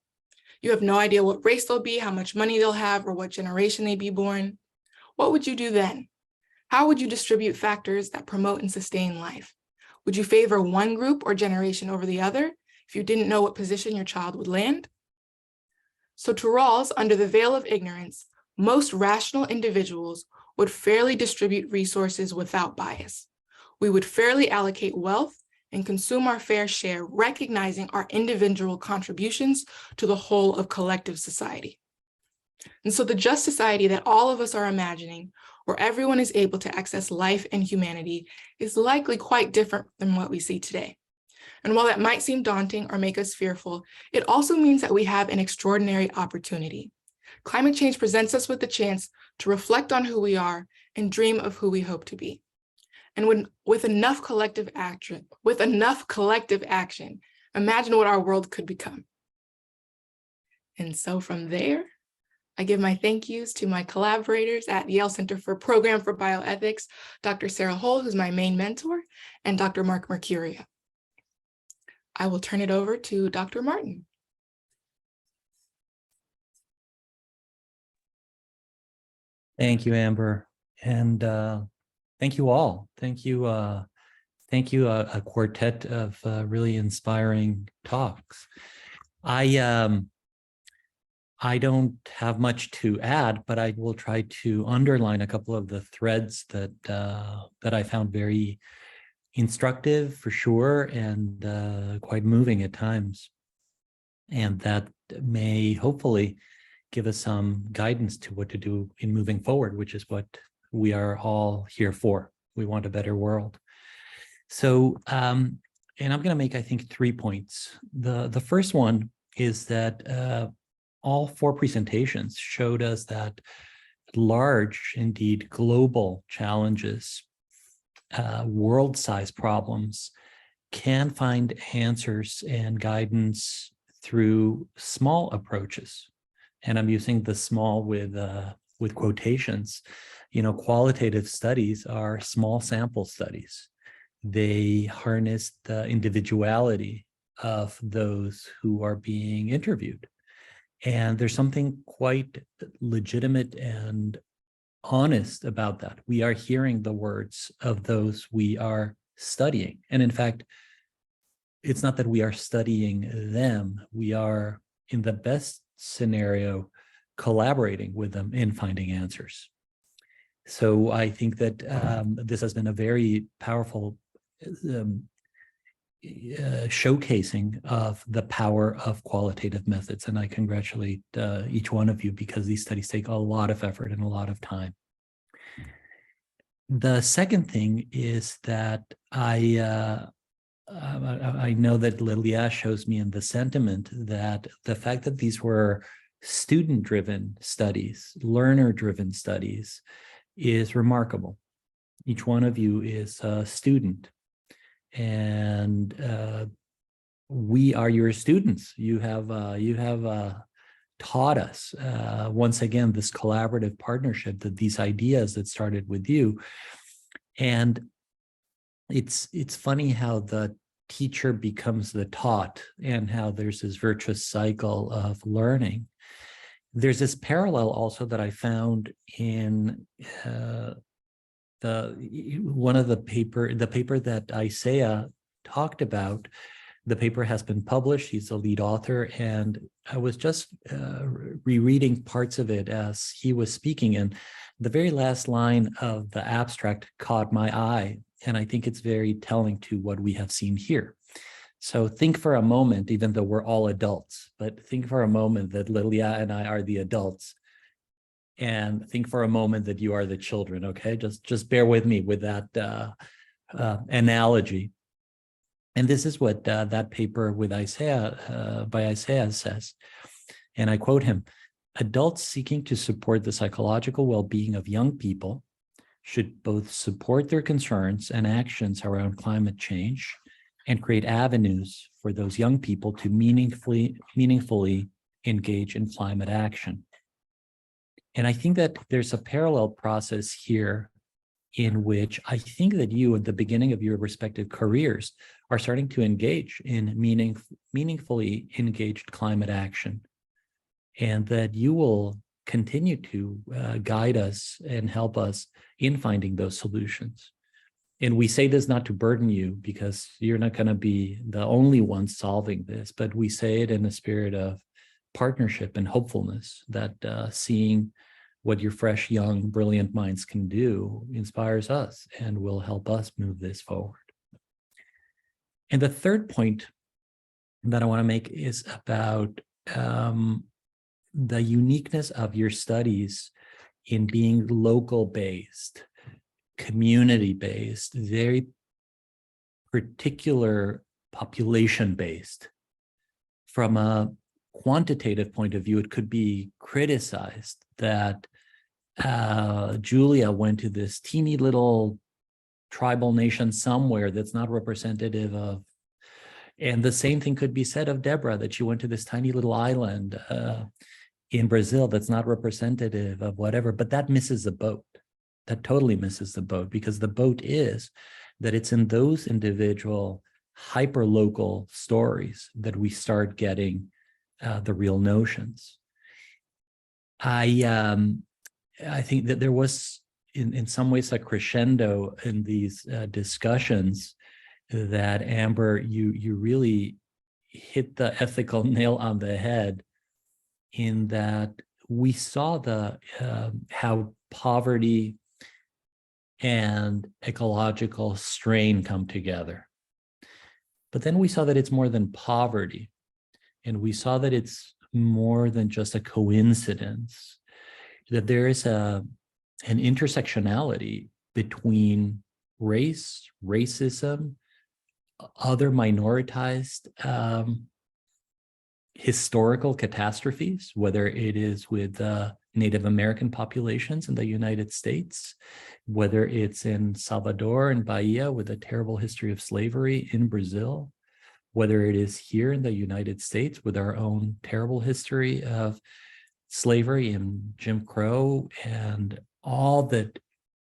You have no idea what race they'll be, how much money they'll have, or what generation they'd be born. What would you do then? How would you distribute factors that promote and sustain life? Would you favor one group or generation over the other if you didn't know what position your child would land? So to Rawls, under the veil of ignorance, most rational individuals would fairly distribute resources without bias. We would fairly allocate wealth and consume our fair share, recognizing our individual contributions to the whole of collective society. And so the just society that all of us are imagining, where everyone is able to access life and humanity, is likely quite different than what we see today. And while that might seem daunting or make us fearful, it also means that we have an extraordinary opportunity. Climate change presents us with the chance to reflect on who we are and dream of who we hope to be. And with enough collective action, imagine what our world could become. And so from there, I give my thank yous to my collaborators at Yale Center for Program for Bioethics, Dr. Sarah Hull, who's my main mentor, and Dr. Mark Mercurio. I will turn it over to Dr. Martin. Thank you, Amber, and thank you all. Thank you, a quartet of really inspiring talks. I don't have much to add, but I will try to underline a couple of the threads that I found very instructive for sure, and quite moving at times, and that may hopefully give us some guidance to what to do in moving forward, which is what we are all here for. We want a better world. So, and I'm going to make, I think, 3 points. The first one is that all 4 presentations showed us that large, indeed global challenges, world-sized problems, can find answers and guidance through small approaches. And I'm using the small with quotations. You know, qualitative studies are small sample studies. They harness the individuality of those who are being interviewed. And there's something quite legitimate and honest about that. We are hearing the words of those we are studying. And in fact, it's not that we are studying them. We are, in the best scenario, collaborating with them in finding answers. So I think that this has been a very powerful showcasing of the power of qualitative methods. And I congratulate each one of you, because these studies take a lot of effort and a lot of time. The second thing is that I know that Laelia shows me in the sentiment that the fact that these were student-driven studies, learner-driven studies, is remarkable. Each one of you is a student, and we are your students. You have taught us once again this collaborative partnership, that these ideas that started with you. And it's funny how the teacher becomes the taught, and how there's this virtuous cycle of learning. There's this parallel also that I found in the paper that Isaiah talked about. The paper has been published. He's the lead author, and I was just rereading parts of it as he was speaking, and the very last line of the abstract caught my eye, and I think it's very telling to what we have seen here. So think for a moment, even though we're all adults, but think for a moment that Laelia and I are the adults, and think for a moment that you are the children, okay? Just bear with me with that analogy. And this is what that paper with Isaiah, by Isaiah says, and I quote him: "Adults seeking to support the psychological well-being of young people should both support their concerns and actions around climate change and create avenues for those young people to meaningfully engage in climate action." And I think that there's a parallel process here, in which I think that you, at the beginning of your respective careers, are starting to engage in meaningfully engaged climate action, and that you will continue to guide us and help us in finding those solutions. And we say this not to burden you, because you're not going to be the only one solving this, but we say it in a spirit of partnership and hopefulness, that seeing what your fresh, young, brilliant minds can do inspires us and will help us move this forward. And the third point that I want to make is about the uniqueness of your studies in being local-based, community-based, very particular population-based. From a quantitative point of view, it could be criticized that Julia went to this teeny little tribal nation somewhere that's not representative of, and the same thing could be said of Deborah, that she went to this tiny little island in Brazil that's not representative of whatever, but that misses the boat. That totally misses the boat, because the boat is that it's in those individual hyper-local stories that we start getting the real notions. I think that there was in some ways a crescendo in these discussions that, Amber, you really hit the ethical nail on the head, in that we saw the how poverty and ecological strain come together. But then we saw that it's more than poverty, and we saw that it's more than just a coincidence, that there is an intersectionality between race, racism, other minoritized historical catastrophes, whether it is with Native American populations in the United States, whether it's in Salvador and Bahia with a terrible history of slavery, in Brazil, whether it is here in the United States with our own terrible history of slavery and Jim Crow and all that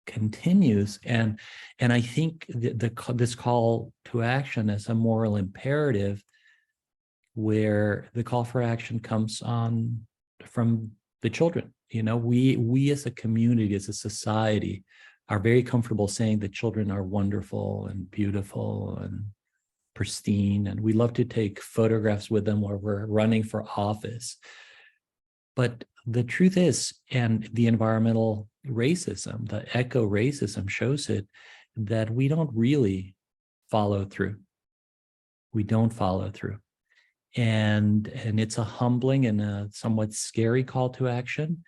continues. And I think this call to action is a moral imperative, where the call for action comes on from the children. You know, we as a community, as a society, are very comfortable saying that children are wonderful and beautiful and pristine, and we love to take photographs with them while we're running for office. But the truth is, and the environmental racism, the eco-racism shows it, that we don't really follow through. We don't follow through. And it's a humbling and a somewhat scary call to action.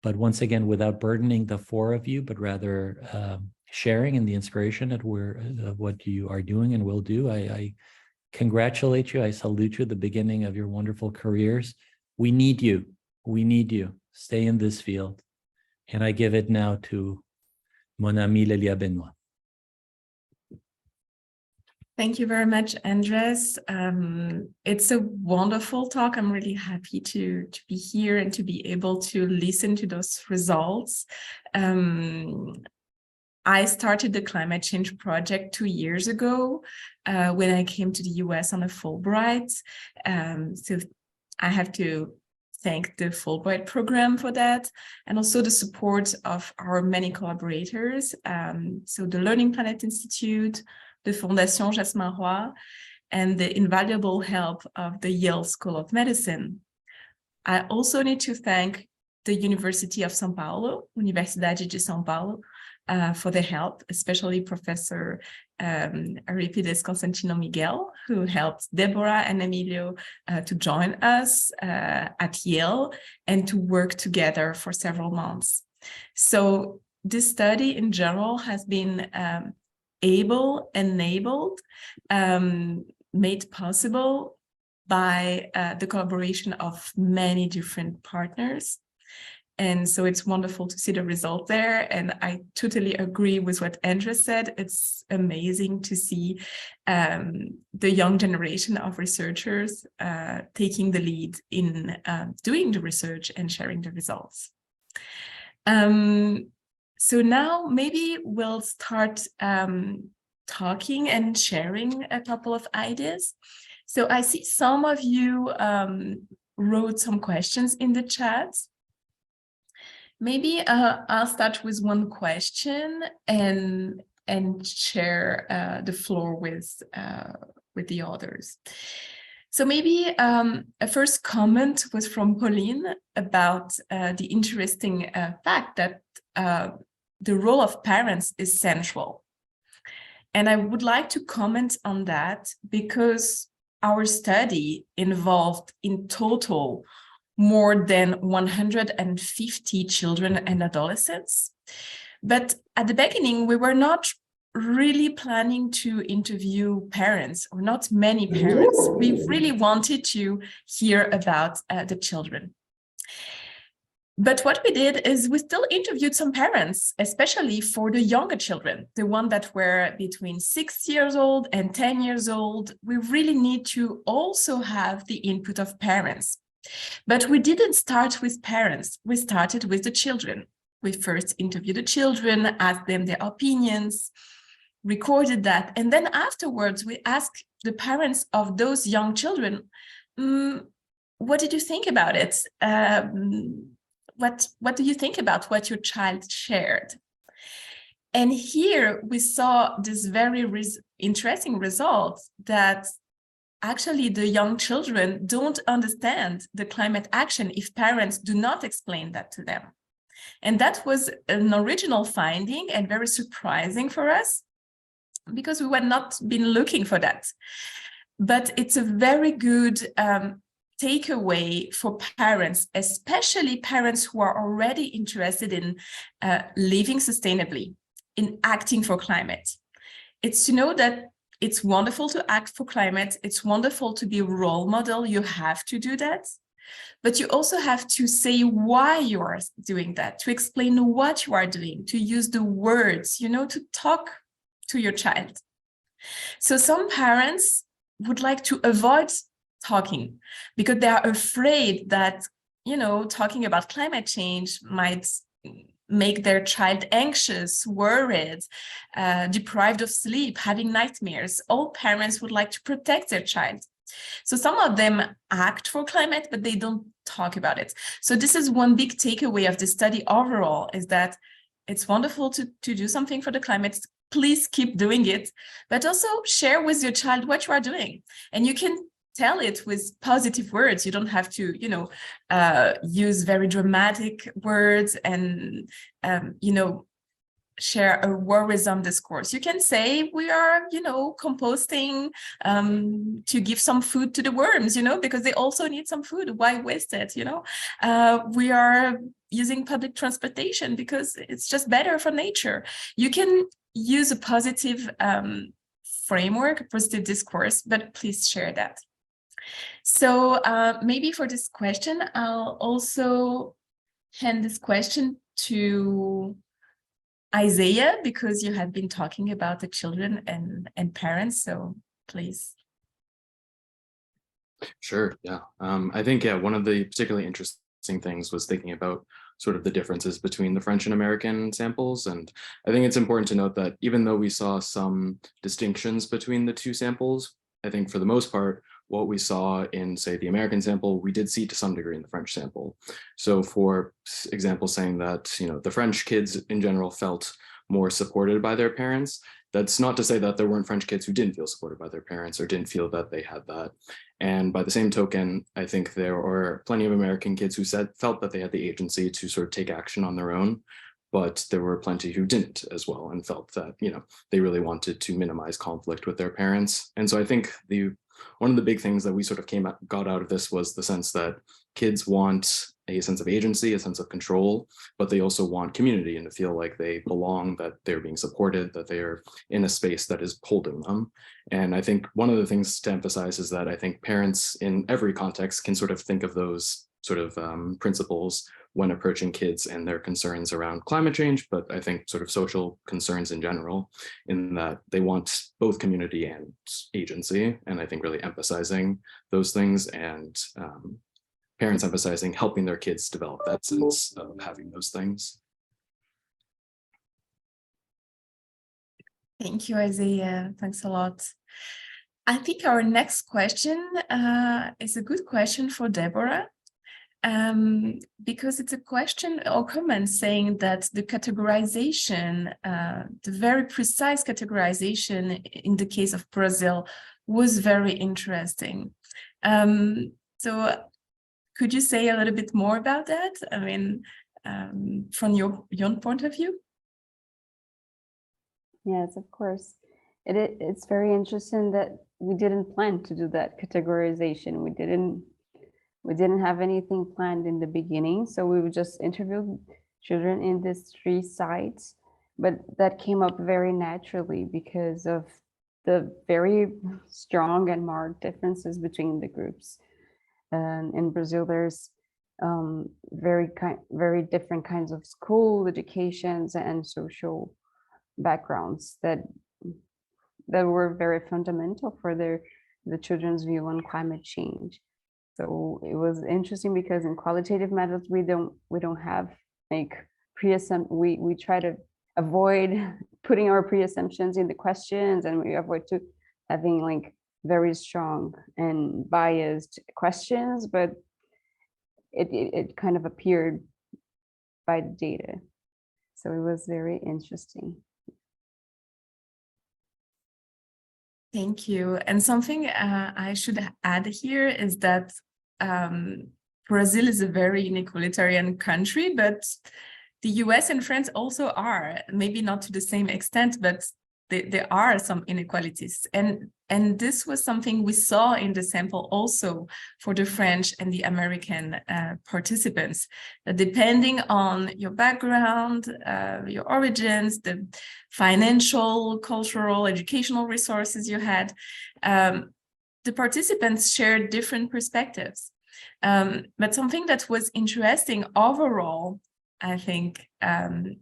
But once again, without burdening the four of you, but rather sharing in the inspiration of what you are doing and will do, I congratulate you. I salute you at the beginning of your wonderful careers. We need you. We need you. Stay in this field. And I give it now to mon ami Laelia Benoit. Thank you very much, Andres. It's a wonderful talk. I'm really happy to be here and to be able to listen to those results. I started the climate change project 2 years ago when I came to the US on a Fulbright. So I have to thank the Fulbright program for that, and also the support of our many collaborators. So the Learning Planet Institute, the Fondation Jasmin Roy, and the invaluable help of the Yale School of Medicine. I also need to thank the University of São Paulo, Universidade de São Paulo, for the help, especially Professor Euripides Constantino Miguel, who helped Deborah and Emilio to join us at Yale and to work together for several months. So this study in general has been enabled, made possible by the collaboration of many different partners. And so it's wonderful to see the result there. And I totally agree with what Andres said. It's amazing to see the young generation of researchers taking the lead in doing the research and sharing the results. So now maybe we'll start talking and sharing a couple of ideas. So I see some of you wrote some questions in the chat. Maybe I'll start with one question and share the floor with the others. So maybe a first comment was from Pauline about the interesting fact that the role of parents is central. And I would like to comment on that because our study involved in total more than 150 children and adolescents. But at the beginning, we were not really planning to interview parents, or not many parents. We really wanted to hear about the children. But what we did is we still interviewed some parents, especially for the younger children, the ones that were between 6 years old and 10 years old. We really need to also have the input of parents. But we didn't start with parents. We started with the children. We first interviewed the children, asked them their opinions, recorded that. And then afterwards, we asked the parents of those young children, what did you think about it? What do you think about what your child shared? And here we saw this very interesting result that actually the young children don't understand the climate action if parents do not explain that to them. And that was an original finding and very surprising for us because we had not been looking for that. But it's a very good takeaway for parents, especially parents who are already interested in living sustainably, in acting for climate. It's to know that it's wonderful to act for climate. It's wonderful to be a role model. You have to do that. But you also have to say why you are doing that, to explain what you are doing, to use the words, to talk to your child. So some parents would like to avoid talking because they are afraid that, talking about climate change might make their child anxious, worried, deprived of sleep, having nightmares. All parents would like to protect their child. So some of them act for climate, but they don't talk about it. So this is one big takeaway of the study overall, is that it's wonderful to do something for the climate. Please keep doing it, but also share with your child what you are doing. And you can tell it with positive words. You don't have to, use very dramatic words and, share a worrisome discourse. You can say we are, composting to give some food to the worms, because they also need some food. Why waste it? We are using public transportation because it's just better for nature. You can use a positive framework, a positive discourse, but please share that. So maybe for this question, I'll also hand this question to Isaiah, because you have been talking about the children and parents, so please. Sure, yeah. I think, one of the particularly interesting things was thinking about sort of the differences between the French and American samples. And I think it's important to note that even though we saw some distinctions between the two samples, I think for the most part, what we saw in, say, the American sample, we did see to some degree in the French sample. So for example, saying that, the French kids in general felt more supported by their parents, that's not to say that there weren't French kids who didn't feel supported by their parents or didn't feel that they had that. And by the same token, I think there were plenty of American kids who felt that they had the agency to sort of take action on their own, but there were plenty who didn't as well and felt that, they really wanted to minimize conflict with their parents. And so I think one of the big things that we sort of got out of this was the sense that kids want a sense of agency, a sense of control, but they also want community and to feel like they belong, that they're being supported, that they are in a space that is holding them. And I think one of the things to emphasize is that I think parents in every context can sort of think of those sort of principles when approaching kids and their concerns around climate change, but I think sort of social concerns in general, in that they want both community and agency. And I think really emphasizing those things, and parents emphasizing helping their kids develop that sense of having those things. Thank you, Isaiah. Thanks a lot. I think our next question is a good question for Deborah. Because it's a question or comment saying that the categorization, the very precise categorization in the case of Brazil was very interesting. So could you say a little bit more about that? I mean, from your point of view? Yes, of course. It's very interesting that we didn't plan to do that categorization. We didn't have anything planned in the beginning, so we would just interview children in these 3 sites, but that came up very naturally because of the very strong and marked differences between the groups. In Brazil, there's very different kinds of school educations and social backgrounds that were very fundamental for the children's view on climate change. So it was interesting because in qualitative methods we don't have like we try to avoid putting our pre-assumptions in the questions, and we avoid to having like very strong and biased questions, but it kind of appeared by the data. So it was very interesting. Thank you. And something I should add here is that Brazil is a very inequalitarian country, but the US and France also are, maybe not to the same extent, but there are some inequalities. And this was something we saw in the sample also for the French and the American participants, that depending on your background, your origins, the financial, cultural, educational resources you had, the participants shared different perspectives. But something that was interesting overall, I think,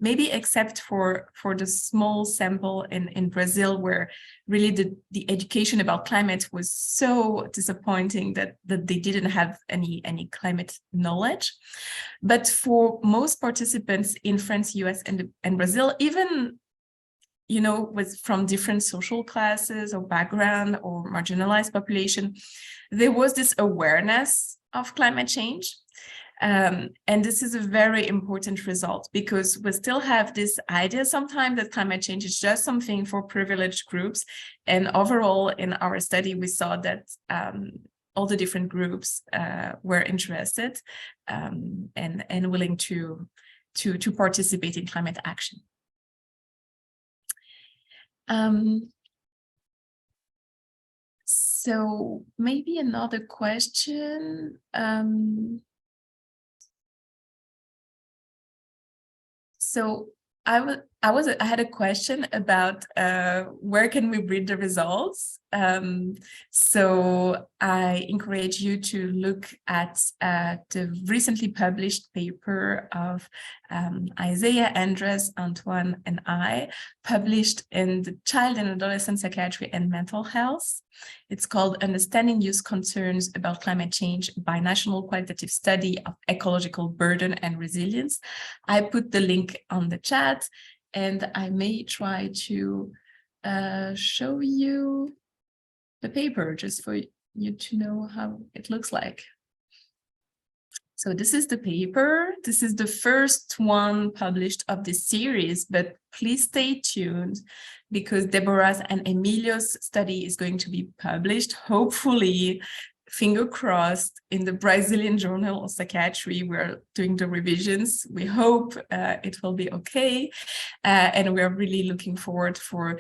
maybe except for the small sample in Brazil, where really the education about climate was so disappointing that they didn't have any climate knowledge. But for most participants in France, US, and Brazil, even, you know, with from different social classes or background or marginalized population, there was this awareness of climate change. And this is a very important result, because we still have this idea sometimes that climate change is just something for privileged groups. And overall, in our study, we saw that all the different groups were interested and willing to participate in climate action. So maybe another question. So I had a question about where can we read the results. So I encourage you to look at the recently published paper of Isaiah, Andres, Antoine, and I, published in the Child and Adolescent Psychiatry and Mental Health. It's called Understanding Youth Concerns about Climate Change by National Qualitative Study of Ecological Burden and Resilience. I put the link on the chat, and I may try to show you the paper just for you to know how it looks like. So this is the paper. This is the first one published of this series, but please stay tuned, because Deborah's and Emilio's study is going to be published, hopefully, finger crossed, in the Brazilian Journal of Psychiatry. We're doing the revisions. We hope it will be okay. And we're really looking forward for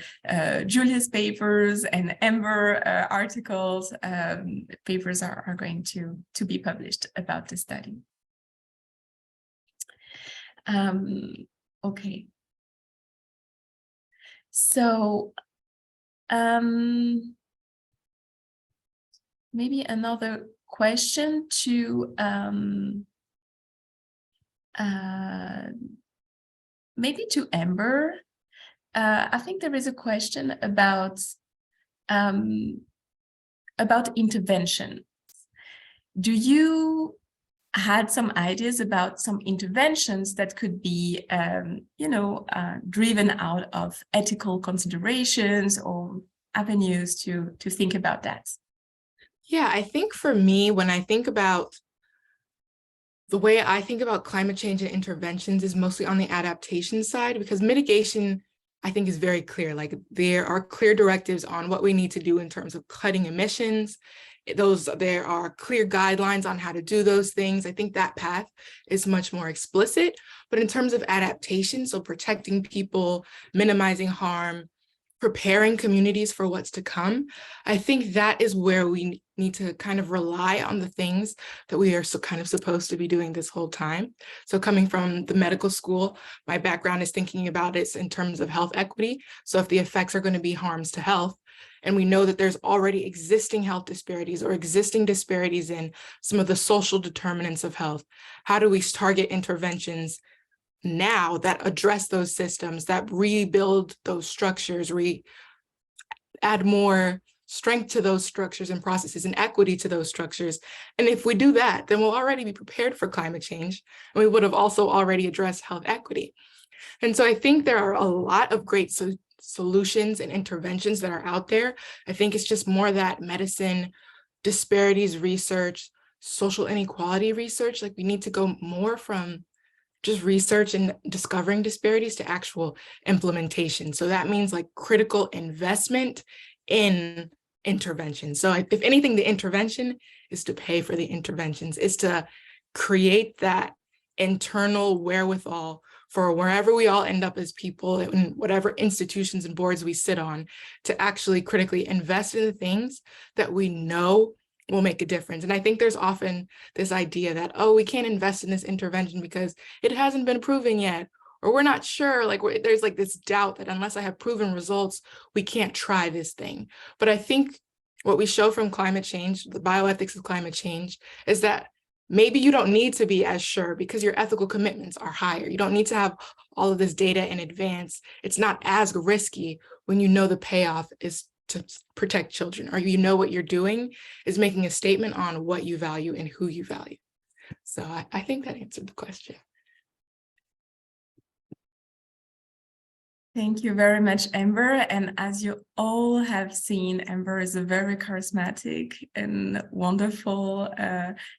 Julia's papers and Amber articles. Papers are going to be published about this study. Okay. So maybe another question to maybe to Amber. I think there is a question about intervention. Do you had some ideas about some interventions that could be, driven out of ethical considerations or avenues to think about that? Yeah, I think for me, when I think about the way I think about climate change and interventions is mostly on the adaptation side, because mitigation, I think, is very clear. Like, there are clear directives on what we need to do in terms of cutting emissions. There are clear guidelines on how to do those things. I think that path is much more explicit. But in terms of adaptation, so protecting people, minimizing harm, preparing communities for what's to come, I think that is where we need to kind of rely on the things that we are kind of supposed to be doing this whole time. So coming from the medical school, my background is thinking about it in terms of health equity. So if the effects are going to be harms to health, and we know that there's already existing health disparities or existing disparities in some of the social determinants of health, how do we target interventions now that address those systems, that rebuild those structures, add more strength to those structures and processes and equity to those structures? And if we do that, then we'll already be prepared for climate change. And we would have also already addressed health equity. And so I think there are a lot of great solutions and interventions that are out there. I think it's just more that medicine disparities research, social inequality research. Like, we need to go more from just research and discovering disparities to actual implementation. So that means like critical investment in intervention. So if anything, the intervention is to pay for the interventions, is to create that internal wherewithal for wherever we all end up as people, in whatever institutions and boards we sit on, to actually critically invest in the things that we know will make a difference. And I think there's often this idea that, oh, we can't invest in this intervention because it hasn't been proven yet, or we're not sure. Like, there's like this doubt that unless I have proven results, we can't try this thing. But I think what we show from climate change, the bioethics of climate change, is that maybe you don't need to be as sure because your ethical commitments are higher. You don't need to have all of this data in advance. It's not as risky when you know the payoff is to protect children, or you know what you're doing is making a statement on what you value and who you value. So I think that answered the question. Thank you very much, Amber. And as you all have seen, Amber is a very charismatic and wonderful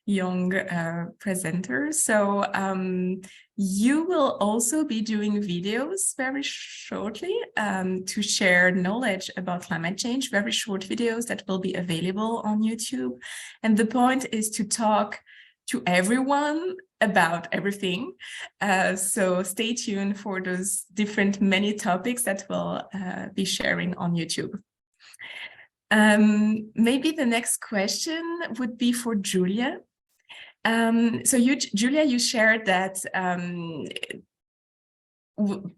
young presenter. So you will also be doing videos very shortly to share knowledge about climate change, very short videos that will be available on YouTube. And the point is to talk to everyone about everything. So stay tuned for those different many topics that we'll be sharing on YouTube. Maybe the next question would be for Julia. So Julia, you shared that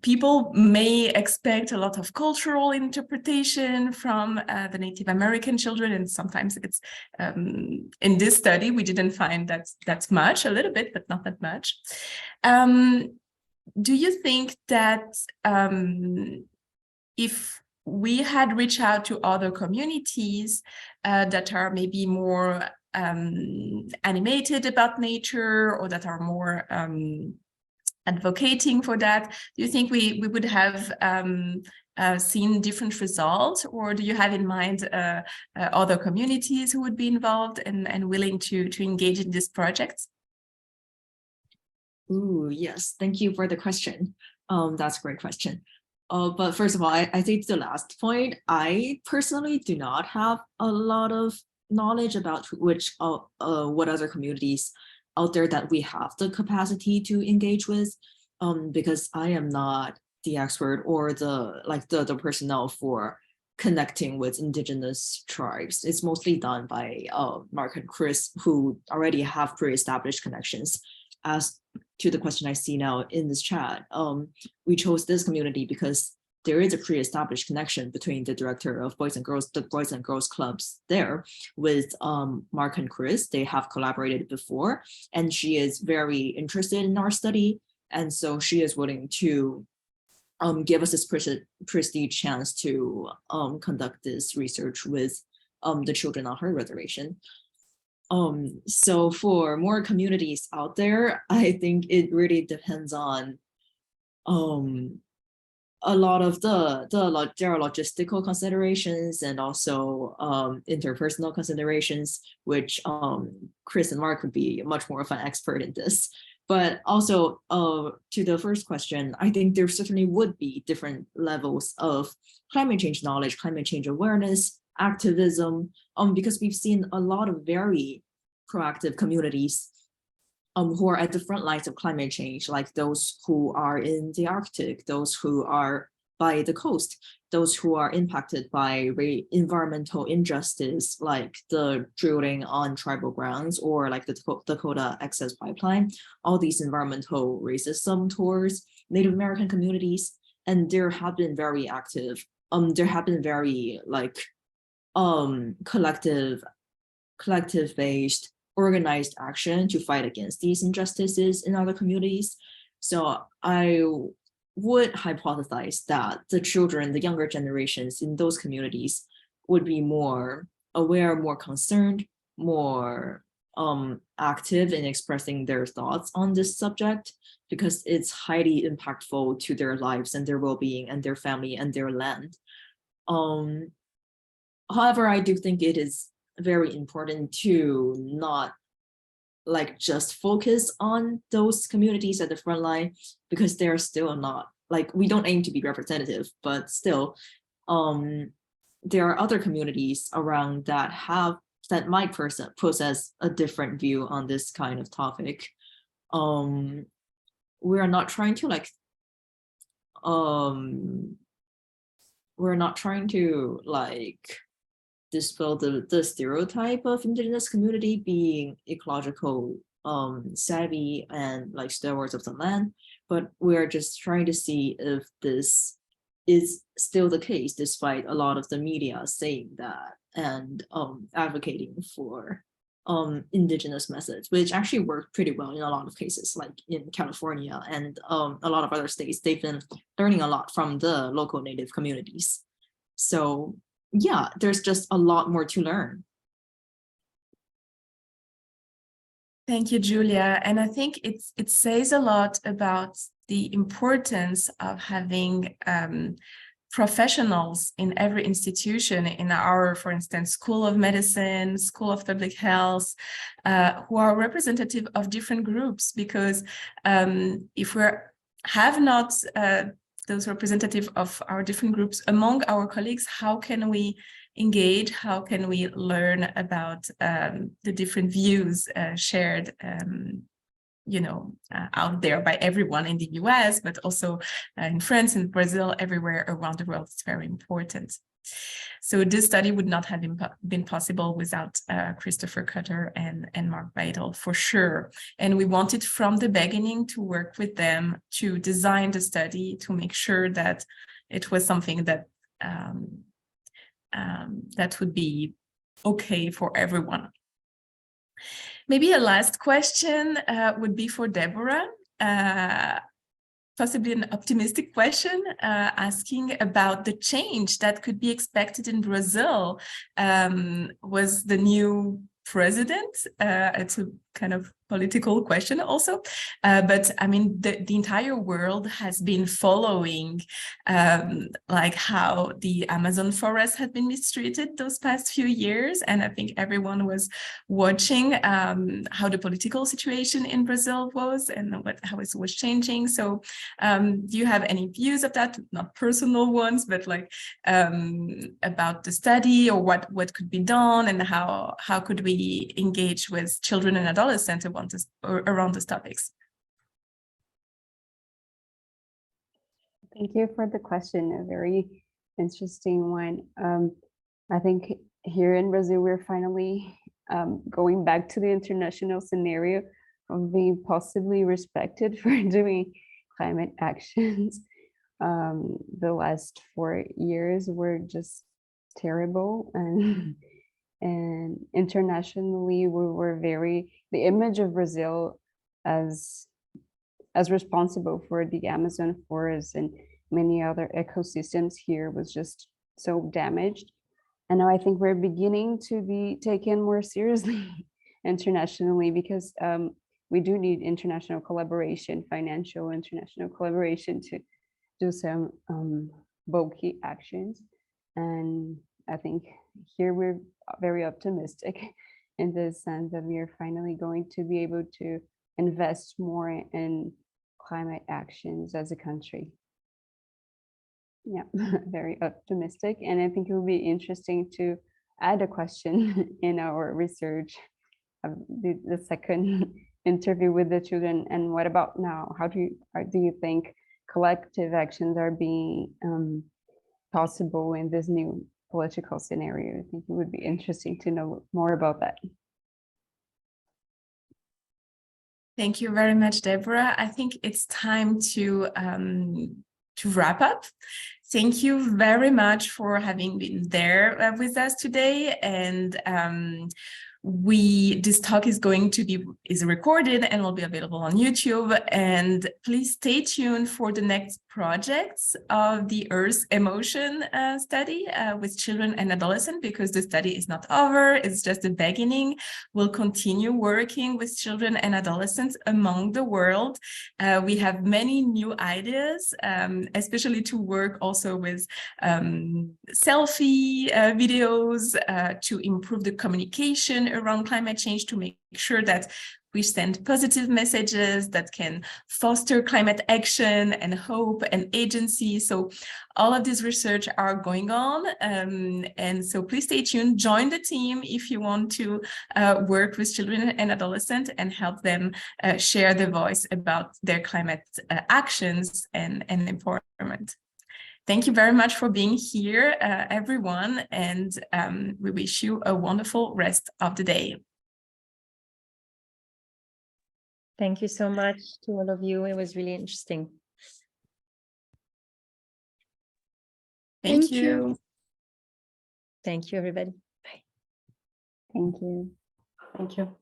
people may expect a lot of cultural interpretation from the Native American children, and sometimes it's in this study we didn't find that's much, a little bit, but not that much. Do you think that if we had reached out to other communities that are maybe more animated about nature, or that are more advocating for that, do you think we would have seen different results? Or do you have in mind other communities who would be involved and willing to engage in this project? Ooh, yes, thank you for the question. That's a great question. But first of all, I think the last point, I personally do not have a lot of knowledge about what other communities out there that we have the capacity to engage with, because I am not the expert or the personnel for connecting with indigenous tribes. It's mostly done by Mark and Chris, who already have pre-established connections. As to the question I see now in this chat, we chose this community because there is a pre-established connection between the director of the Boys and Girls Clubs there with Mark and Chris. They have collaborated before, and she is very interested in our study. And so she is willing to give us this prestige chance to conduct this research with the children on her reservation. So for more communities out there, I think it really depends on a lot of there are logistical considerations and also interpersonal considerations, which Chris and Mark would be much more of an expert in this. But also to the first question, I think there certainly would be different levels of climate change knowledge, climate change awareness, activism, because we've seen a lot of very proactive communities who are at the front lines of climate change, like those who are in the Arctic, those who are by the coast, those who are impacted by environmental injustice, like the drilling on tribal grounds or like the Dakota Access Pipeline, all these environmental racism towards Native American communities. And there have been very active, there have been very like collective-based organized action to fight against these injustices in other communities. So I would hypothesize that the children, the younger generations in those communities would be more aware, more concerned, more active in expressing their thoughts on this subject, because it's highly impactful to their lives and their well-being and their family and their land. However, I do think it is very important to not like just focus on those communities at the front line, because they're still not, like, we don't aim to be representative, but still there are other communities around that might possess a different view on this kind of topic. We're not trying to dispel the stereotype of indigenous community being ecological savvy and like stewards of the land, but we're just trying to see if this is still the case despite a lot of the media saying that and advocating for indigenous methods, which actually work pretty well in a lot of cases, like in California and a lot of other states. They've been learning a lot from the local Native communities. So yeah, there's just a lot more to learn. Thank you, Julia. And I think it says a lot about the importance of having professionals in every institution, in our, for instance, School of Medicine, School of Public Health, who are representative of different groups, because if we have not those representative of our different groups among our colleagues, how can we engage? How can we learn about the different views shared, out there by everyone in the US, but also in France and Brazil, everywhere around the world? It's very important. So this study would not have been possible without Christopher Cutter and Mark Beidel, for sure. And we wanted from the beginning to work with them to design the study, to make sure that it was something that that would be okay for everyone. Maybe a last question would be for Deborah. Possibly an optimistic question, asking about the change that could be expected in Brazil. Was the new president? It's a kind of political question also, but I mean, the entire world has been following like how the Amazon forest had been mistreated those past few years, and I think everyone was watching how the political situation in Brazil was and how it was changing. So do you have any views of that? Not personal ones, but like about the study, or what could be done, and how could we engage with children and adolescents around these topics? Thank you for the question, a very interesting one. I think here in Brazil, we're finally going back to the international scenario of being possibly respected for doing climate actions. The last 4 years were just terrible, and internationally we were the image of Brazil as responsible for the Amazon forest and many other ecosystems here was just so damaged. And now I think we're beginning to be taken more seriously internationally, because we do need international collaboration, financial international collaboration, to do some bulky actions. And I think here we're very optimistic in the sense that we are finally going to be able to invest more in climate actions as a country. Yeah, very optimistic. And I think it will be interesting to add a question in our research of the second interview with the children. And what about now? How do you think collective actions are being possible in this new political scenario. I think it would be interesting to know more about that. Thank you very much, Deborah. I think it's time to wrap up. Thank you very much for having been there with us today. And this talk is recorded and will be available on YouTube. And please stay tuned for the next projects of the Earth Emotion study with children and adolescents, because the study is not over, it's just the beginning. We'll continue working with children and adolescents among the world. We have many new ideas, especially to work also with selfie videos to improve the communication around climate change, to make sure that we send positive messages that can foster climate action and hope and agency. So all of this research are going on. And so please stay tuned, join the team if you want to work with children and adolescents and help them share their voice about their climate actions and empowerment. Thank you very much for being here, everyone, and we wish you a wonderful rest of the day. Thank you so much to all of you. It was really interesting. Thank you. Thank you, everybody. Bye. Thank you. Thank you.